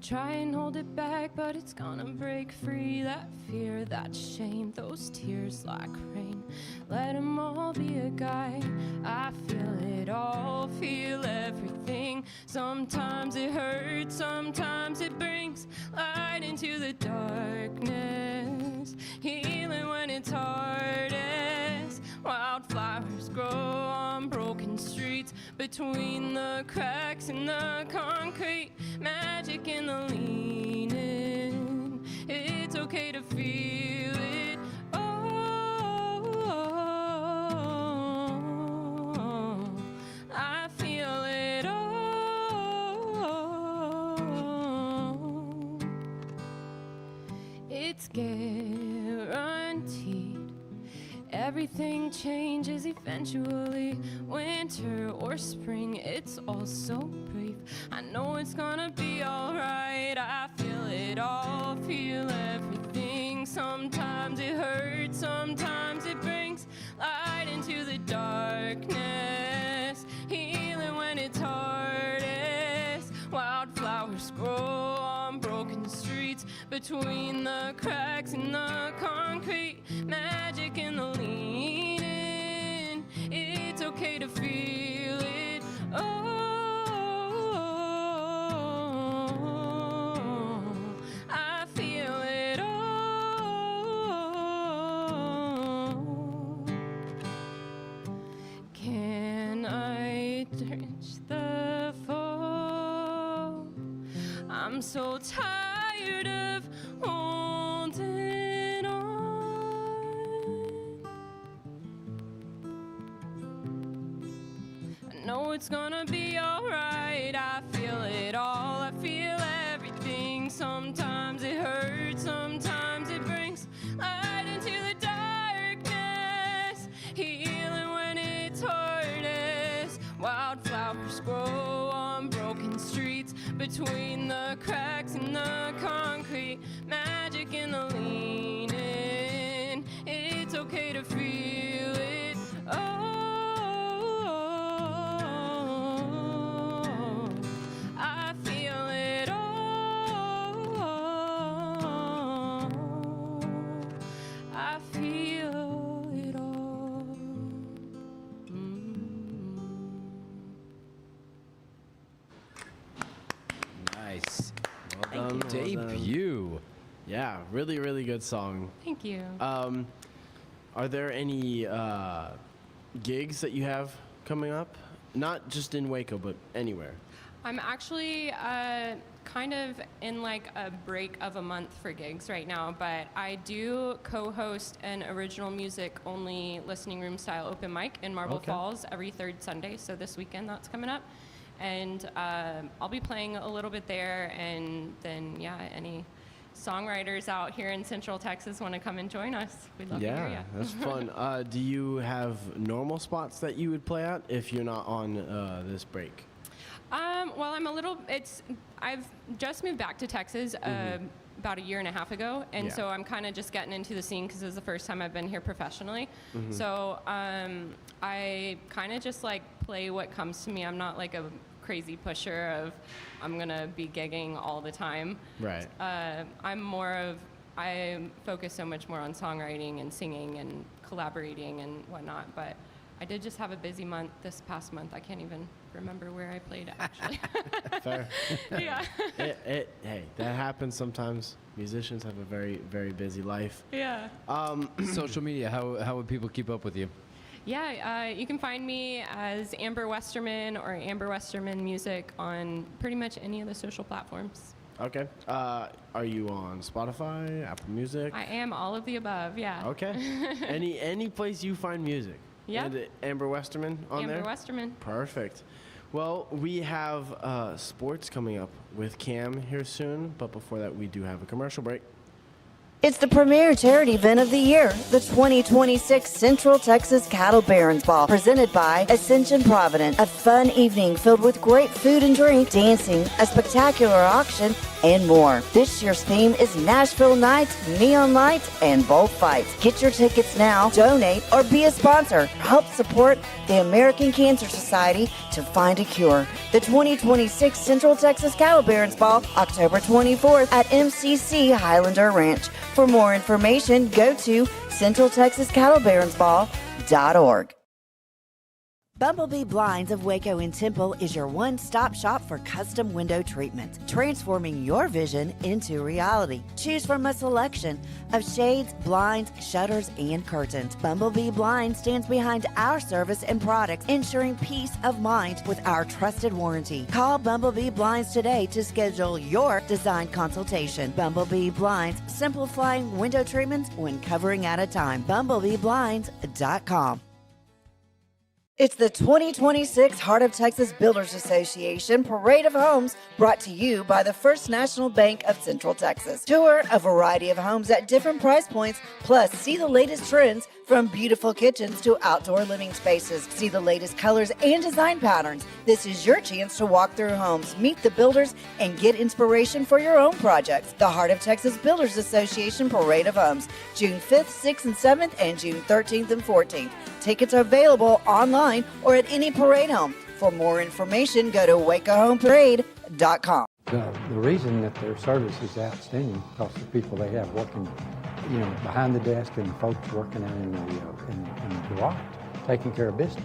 Try and hold it back, but it's gonna break free. That fear, that shame, those tears like rain. Let them all be a guide. I feel it all, feel everything. Sometimes it hurts, sometimes it brings light into the darkness. Healing when it's hardest. Wildflowers grow on broken streets, between the cracks in the concrete. Magic in the leaning. It's okay to feel it. Oh, I feel it all. It's guaranteed. Everything changes eventually. Winter or spring, it's all so brief. I know it's gonna be alright. I feel it all, feel everything. Sometimes it hurts, sometimes it brings light into the darkness. Healing when it's hardest. Wildflowers grow on broken streets, between the cracks in the concrete. Magic in the leaning. It's okay to feel it. Oh, I feel it all. Can I touch the fall? I'm so tired of holding on. I know it's gonna be alright. I feel it all. I feel everything. Sometimes it hurts, sometimes it brings light into the darkness. Healing when it's hardest. Wildflowers grow on broken streets, between the cracks in the concrete. Magic in the leaning. It's okay to feel it. Oh, I feel it all. I feel it all. Nice. Well done. Debut. Yeah, really, really good song. Thank you. Are there any gigs that you have coming up? Not just in Waco, but anywhere. I'm actually kind of in like a break of a month for gigs right now, but I do co-host an original music only listening room style open mic in Marble Falls every third Sunday. So this weekend that's coming up. And I'll be playing a little bit there, and then, any songwriters out here in Central Texas want to come and join us, we'd love to hear you. Yeah, that's fun. Do you have normal spots that you would play at if you're not on this break? Well, I've just moved back to Texas about a year and a half ago, and so I'm kind of just getting into the scene because it's the first time I've been here professionally. So I kind of just like play what comes to me. I'm not like a crazy pusher of I'm gonna be gigging all the time. Right. I focus so much more on songwriting and singing and collaborating and whatnot, but I did just have a busy month this past month. I can't even remember where I played, actually. Fair. Yeah. Hey, that happens sometimes. Musicians have a very, very busy life. Yeah. Social media, how would people keep up with you? Yeah, you can find me as Amber Westerman or Amber Westerman Music on pretty much any of the social platforms. Okay. Are you on Spotify, Apple Music? I am all of the above, yeah. Okay. Any place you find music? Yeah. And Amber Westerman on there? Amber Westerman. Perfect. Well, we have sports coming up with Cam here soon, but before that, we do have a commercial break. It's the premier charity event of the year, the 2026 Central Texas Cattle Barons Ball, presented by Ascension Providence. A fun evening filled with great food and drink, dancing, a spectacular auction, and more. This year's theme is Nashville Nights, Neon Lights, and Bullfights. Get your tickets now, donate, or be a sponsor. Help support the American Cancer Society to find a cure. The 2026 Central Texas Cattle Barons Ball, October 24th at MCC Highlander Ranch. For more information, go to centraltexascattlebaronsball.org. Bumblebee Blinds of Waco and Temple is your one-stop shop for custom window treatment, transforming your vision into reality. Choose from a selection of shades, blinds, shutters, and curtains. Bumblebee Blinds stands behind our service and products, ensuring peace of mind with our trusted warranty. Call Bumblebee Blinds today to schedule your design consultation. Bumblebee Blinds, simplifying window treatments one covering at a time. BumblebeeBlinds.com. It's the 2026 Heart of Texas Builders Association Parade of Homes, brought to you by the First National Bank of Central Texas. Tour a variety of homes at different price points, plus see the latest trends from beautiful kitchens to outdoor living spaces. See the latest colors and design patterns. This is your chance to walk through homes, meet the builders, and get inspiration for your own projects. The Heart of Texas Builders Association Parade of Homes, June 5th, 6th, and 7th, and June 13th and 14th. Tickets are available online or at any parade home. For more information, go to wacohomeparade.com. The reason that their service is outstanding because the people they have working, behind the desk and the folks working out in the garage, taking care of business.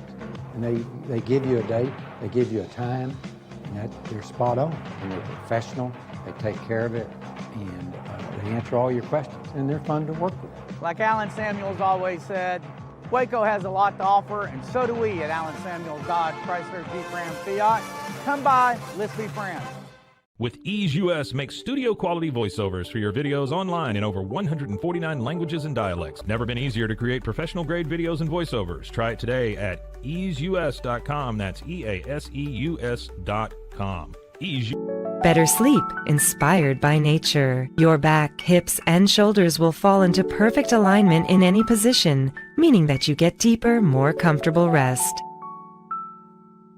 And they give you a date, they give you a time, and they're spot on. And they're professional, they take care of it, and they answer all your questions, and they're fun to work with. Like Alan Samuels always said, Waco has a lot to offer, and so do we at Alan Samuels Dodge, Chrysler, Jeep, Ram, Fiat. Come by, let's be friends. With Ease US, make studio quality voiceovers for your videos online in over 149 languages and dialects. Never been easier to create professional grade videos and voiceovers. Try it today at easeus.com. That's EASEUS.com. Ease. Better sleep, inspired by nature. Your back, hips, and shoulders will fall into perfect alignment in any position, meaning that you get deeper, more comfortable rest.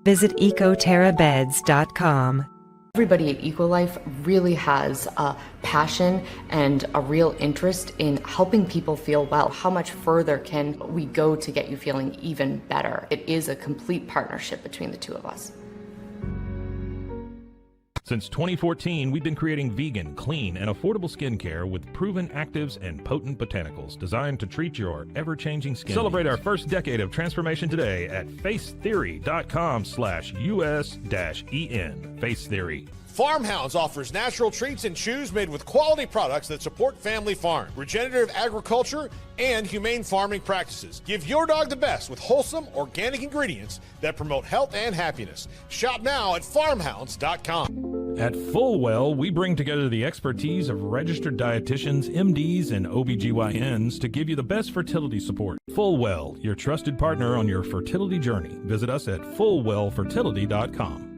Visit ecoterrabeds.com. Everybody at EcoLife really has a passion and a real interest in helping people feel well. How much further can we go to get you feeling even better? It is a complete partnership between the two of us. Since 2014, we've been creating vegan, clean, and affordable skincare with proven actives and potent botanicals designed to treat your ever-changing skin. Celebrate our first decade of transformation today at facetheory.com/US-EN. Face Theory. Farmhounds offers natural treats and chews made with quality products that support family farm, regenerative agriculture, and humane farming practices. Give your dog the best with wholesome, organic ingredients that promote health and happiness. Shop now at farmhounds.com. At Fullwell, we bring together the expertise of registered dietitians, MDs, and OBGYNs to give you the best fertility support. Fullwell, your trusted partner on your fertility journey. Visit us at fullwellfertility.com.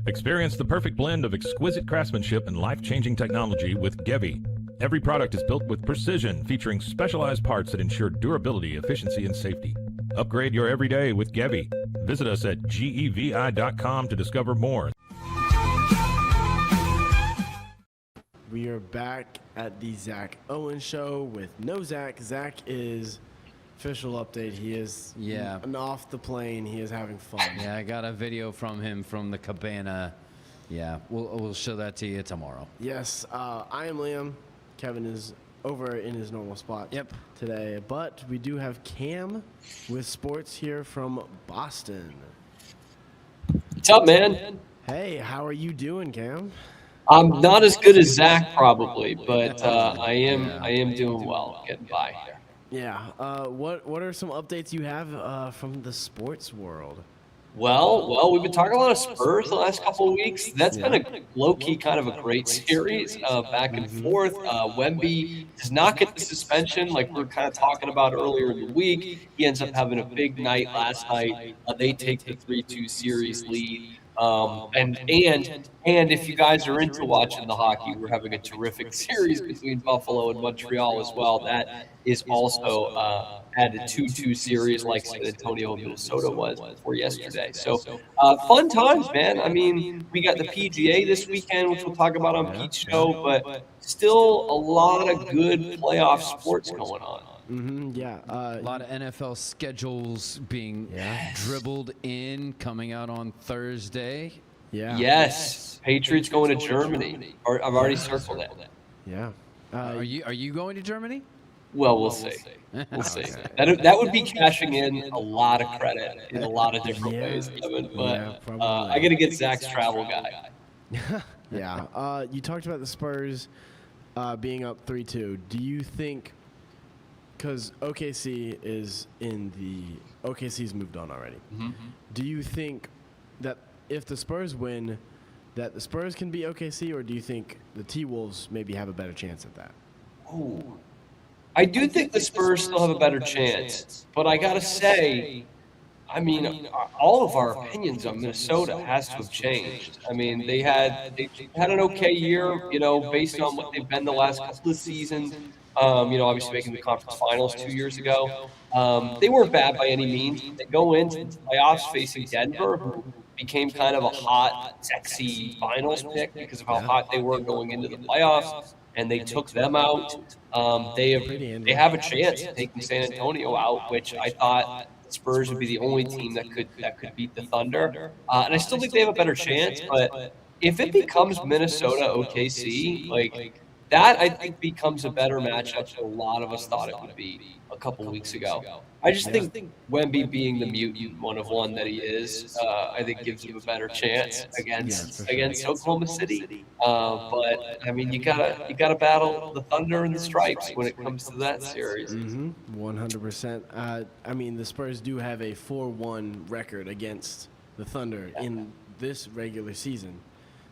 Experience the perfect blend of exquisite craftsmanship and life-changing technology with Gevi. Every product is built with precision, featuring specialized parts that ensure durability, efficiency, and safety. Upgrade your everyday with Gevi. Visit us at gevi.com to discover more. We are back at the Zack Owen Show with no Zack. Zack is... Official update, he is off the plane. He is having fun. Yeah, I got a video from him from the cabana. Yeah, we'll show that to you tomorrow. Yes, I am Liam. Kevin is over in his normal spot today. But we do have Cam with sports here from Boston. What's up, man? Hey, how are you doing, Cam? I'm not as good as Zach probably, but I am doing well, getting by here. Yeah. What are some updates you have from the sports world? Well, we've been talking a lot of Spurs the last couple of weeks. That's been a low-key kind of a great series, back and forth. Wemby does not get the suspension like we were kind of talking about earlier in the week. He ends up having a big night last night. They take the 3-2 series lead. And if you guys are into watching the hockey, we're having a terrific series between Buffalo and Montreal as well. That is also had a 2-2 series like San Antonio and Minnesota was before yesterday. So fun times, man. I mean, we got the PGA this weekend, which we'll talk about on Pete's show, but still a lot of good playoff sports going on. A lot of NFL schedules being dribbled in, coming out on Thursday. Yes. Patriots going to Germany. I've already circled it. Yeah. Are you going to Germany? Well, we'll see. We'll see. That would be cashing in a lot of credit in a lot of different ways, Kevin. But I got to get Zach's travel guy. You talked about the Spurs being up 3-2. Do you think, because OKC's moved on already, do you think that if the Spurs win, that the Spurs can beat OKC, or do you think the T-Wolves maybe have a better chance at that? Ooh. I do think the Spurs still have a better chance, but I gotta say, I mean, all of our opinions on Minnesota has to have changed. I mean, they had an okay year, based on what they've been the last couple of seasons. Obviously making the conference finals 2 years ago. They weren't bad by any means. They go into the playoffs facing Denver, who became kind of a hot, sexy finals pick because of how hot they were going into the playoffs. And they took them out. They have a chance of taking San Antonio out, which I thought the Spurs would be the only team that could beat the Thunder. And I still think they have a better chance. But if it becomes Minnesota OKC, that I think becomes a better matchup than a lot of us thought it would be a couple weeks ago. I just think Wemby being the mutant one of one that he is, I think gives him a better chance against Oklahoma City. But I mean, you gotta battle the Thunder and the Stripes when it comes to that series. 100%. I mean, the Spurs do have a 4-1 record against the Thunder in this regular season.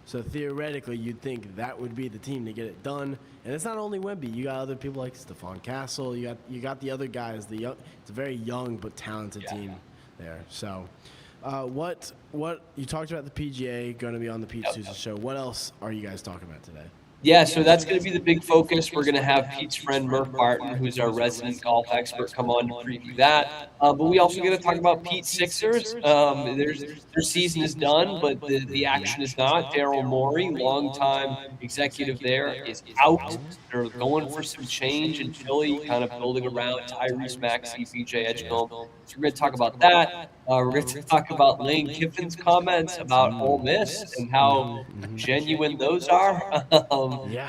So theoretically, you'd think that would be the team to get it done. And it's not only Wemby. You got other people like Stephon Castle. You got the other guys. It's a very young but talented team there. So, what you talked about the PGA going to be on the Pete Souza show. What else are you guys talking about today? Yeah, so that's going to be the big focus. We're going to have Pete's friend Murph Barton, who's our resident golf expert, come on to preview that. But we also going to talk about Pete's Sixers. Their season is done, but the action is not. Daryl Morey, longtime executive there, is out. They're going for some change in Philly, kind of building around Tyrese Maxey, BJ Edgecombe. So we're going to talk about that. We're going to talk about Lane Kiffin's comments about Ole Miss and how genuine those are.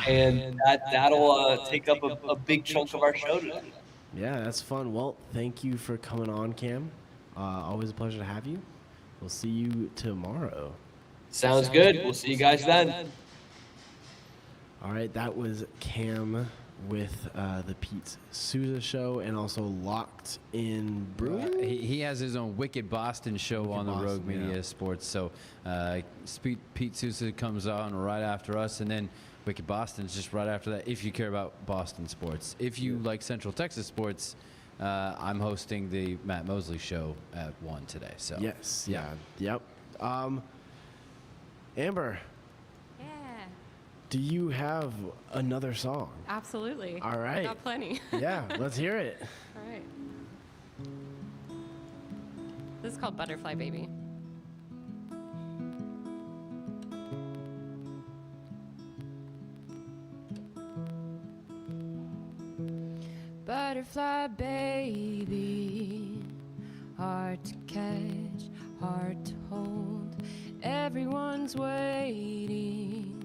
And that'll take up a big chunk of our show today. Yeah, that's fun. Well, thank you for coming on, Cam. Always a pleasure to have you. We'll see you tomorrow. Sounds good. We'll see you guys then. All right, that was Cam with the Pete Souza Show and also Locked in Brewing. He has his own Wicked Boston show on the Rogue Media Sports. So Pete Souza comes on right after us, and then Wicked Boston's just right after that, if you care about Boston sports. If you like Central Texas sports, I'm hosting the Matt Mosley Show at 1 today. So Yes, yeah, yep. Amber. Yeah. Do you have another song? Absolutely. All right. Got plenty. Yeah, let's hear it. All right. This is called Butterfly Baby. Butterfly baby, hard to catch, hard to hold. Everyone's waiting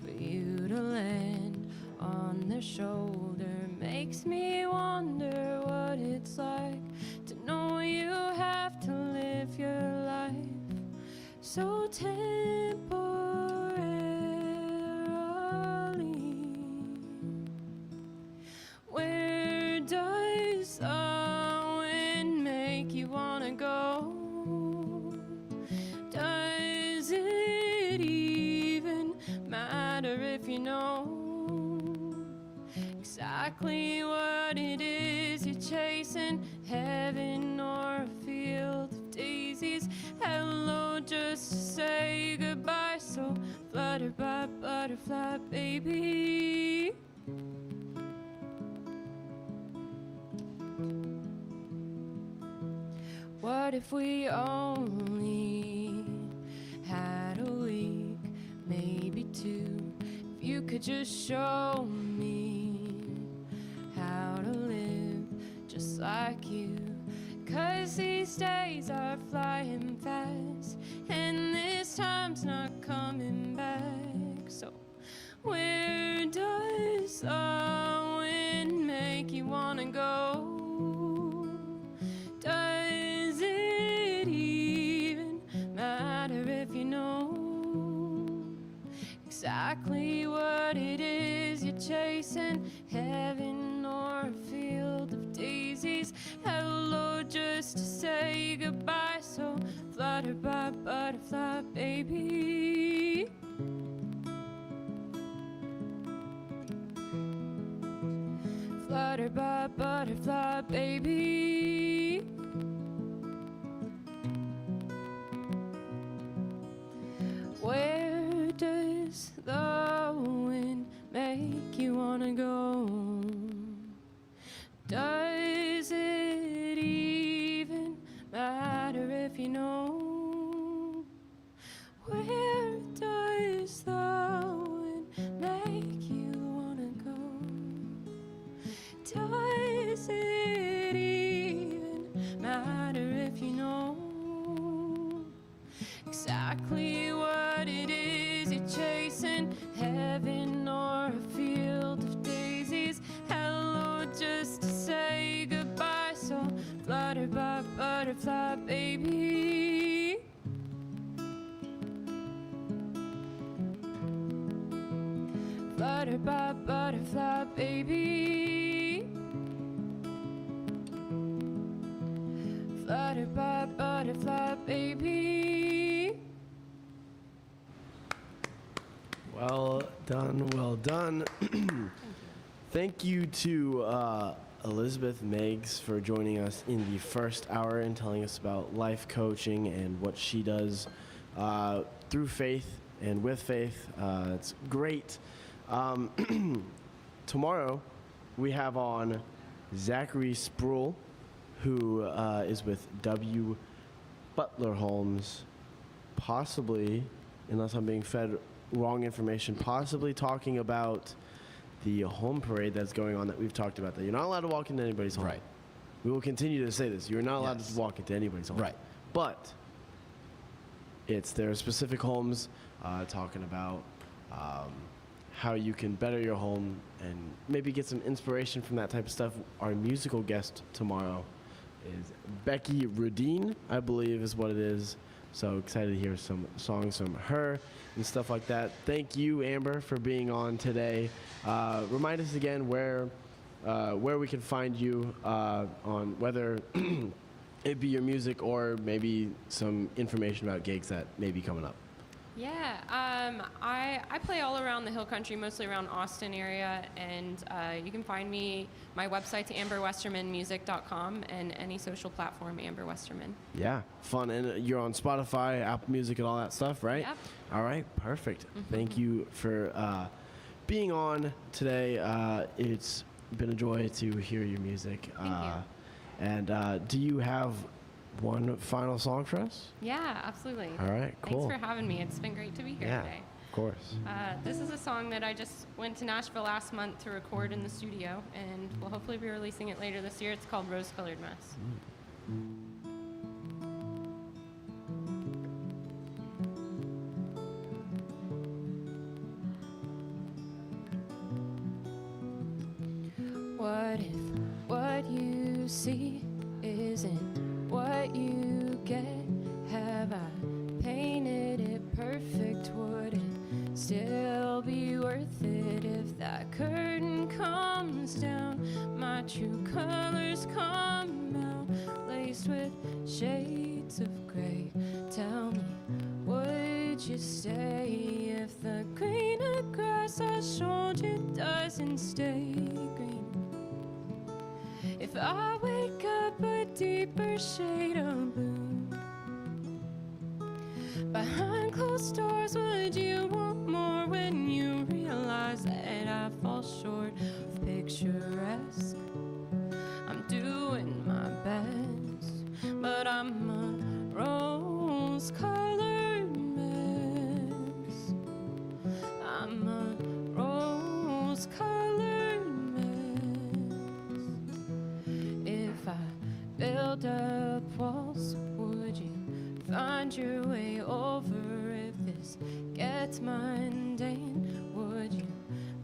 for you to land on their shoulder. Makes me wonder what it's like to know you have to live your life so temporarily. Where does the wind make you wanna go? Does it even matter if you know exactly what it is you're chasing? Heaven or a field of daisies? Hello, just to say goodbye. So flutter by butterfly baby. What if we only had a week, maybe two? If you could just show me how to live just like you. 'Cause these days are flying fast, and this time's not coming back. So where does the wind make you wanna go? Does it even matter if you know exactly what it is you're chasing? Heaven or a field of daisies? Hello, just to say goodbye. So flutter by butterfly baby. Flutter by butterfly baby. Where does the wind make you wanna go? Does it even matter if you know? Where does the wind make you wanna go? Does it even matter if you know exactly what it is you're chasing? Heaven or a field of daisies? Hello, just to say goodbye. So flutter by butterfly baby. Flutter by butterfly baby. Flutter by butterfly baby. Well done, well done. Thank you to Elizabeth Meigs for joining us in the first hour and telling us about life coaching and what she does through faith and with faith. It's great. Tomorrow we have on Zachary Sproul, who is with W. Butler Homes, possibly, unless I'm being fed wrong information, possibly talking about the home parade that's going on that we've talked about, that you're not allowed to walk into anybody's home. Right. We will continue to say this. You're not allowed to walk into anybody's home. Right. But it's their specific homes, talking about how you can better your home and maybe get some inspiration from that type of stuff. Our musical guest tomorrow is Becky Rudine, I believe is what it is. So excited to hear some songs from her and stuff like that. Thank you, Amber, for being on today. Remind us again where we can find you on whether it be your music or maybe some information about gigs that may be coming up. Yeah, I play all around the Hill Country, mostly around Austin area, and you can find me. My website's amberwestermanmusic.com, and any social platform, Amber Westerman. Yeah, fun. And you're on Spotify, Apple Music, and all that stuff, right? Yep. All right, perfect. Thank you for being on today. It's been a joy to hear your music. Thank you. And do you have one final song for us? Yeah, absolutely. All right, cool. Thanks for having me. It's been great to be here today. Of course. This is a song that I just went to Nashville last month to record in the studio, and we'll hopefully be releasing it later this year. It's called Rose Colored Mess. What if what you see isn't what you get? Have I painted it perfect? Would it still be worth it if that curtain comes down? My true colors come out, laced with shades of gray. Tell me, would you stay if the green of grass I showed you doesn't stay green? If I wake up a deeper shade of blue, behind closed doors, would you want more when you realize that I fall short of picturesque? I'm doing my best, but I'm a rose-colored mess. I'm a rose-colored mess. If I build up walls, would you find your way over? If this gets mundane, would you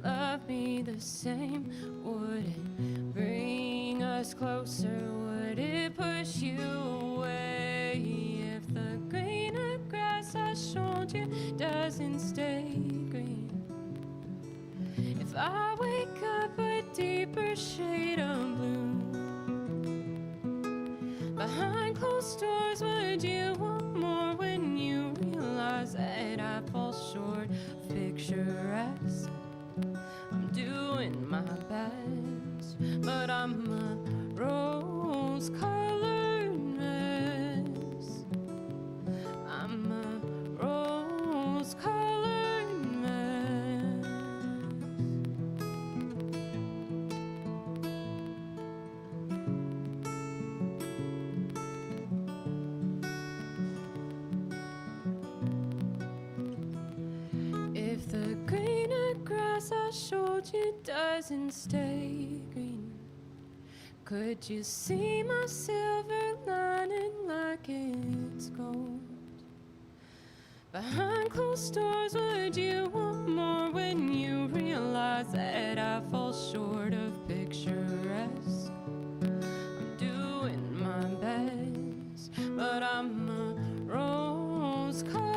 love me the same? Would it bring us closer? Would it push you away? If the green of grass I showed you doesn't stay green, if I wake up a deeper shade of blue, behind closed doors, would you want more when you realize that I fall short of picturesque? I'm doing my best, but I'm a rose-colored mess. I'm a rose-colored mess. If the green of grass I showed you doesn't stay green, could you see my silver lining like it's gold? Behind closed doors, would you want more when you realize that I fall short of picturesque? I'm doing my best, but I'm a rose-colored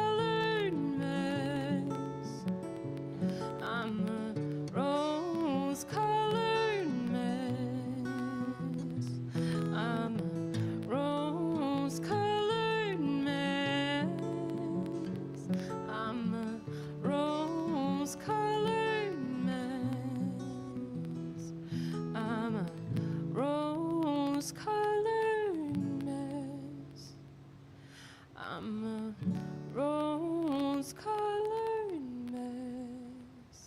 mess. I'm a rose-colored mess. I'm a rose-colored mess. I'm a rose-colored mess. I'm a rose-colored mess. I'm a rose-colored mess.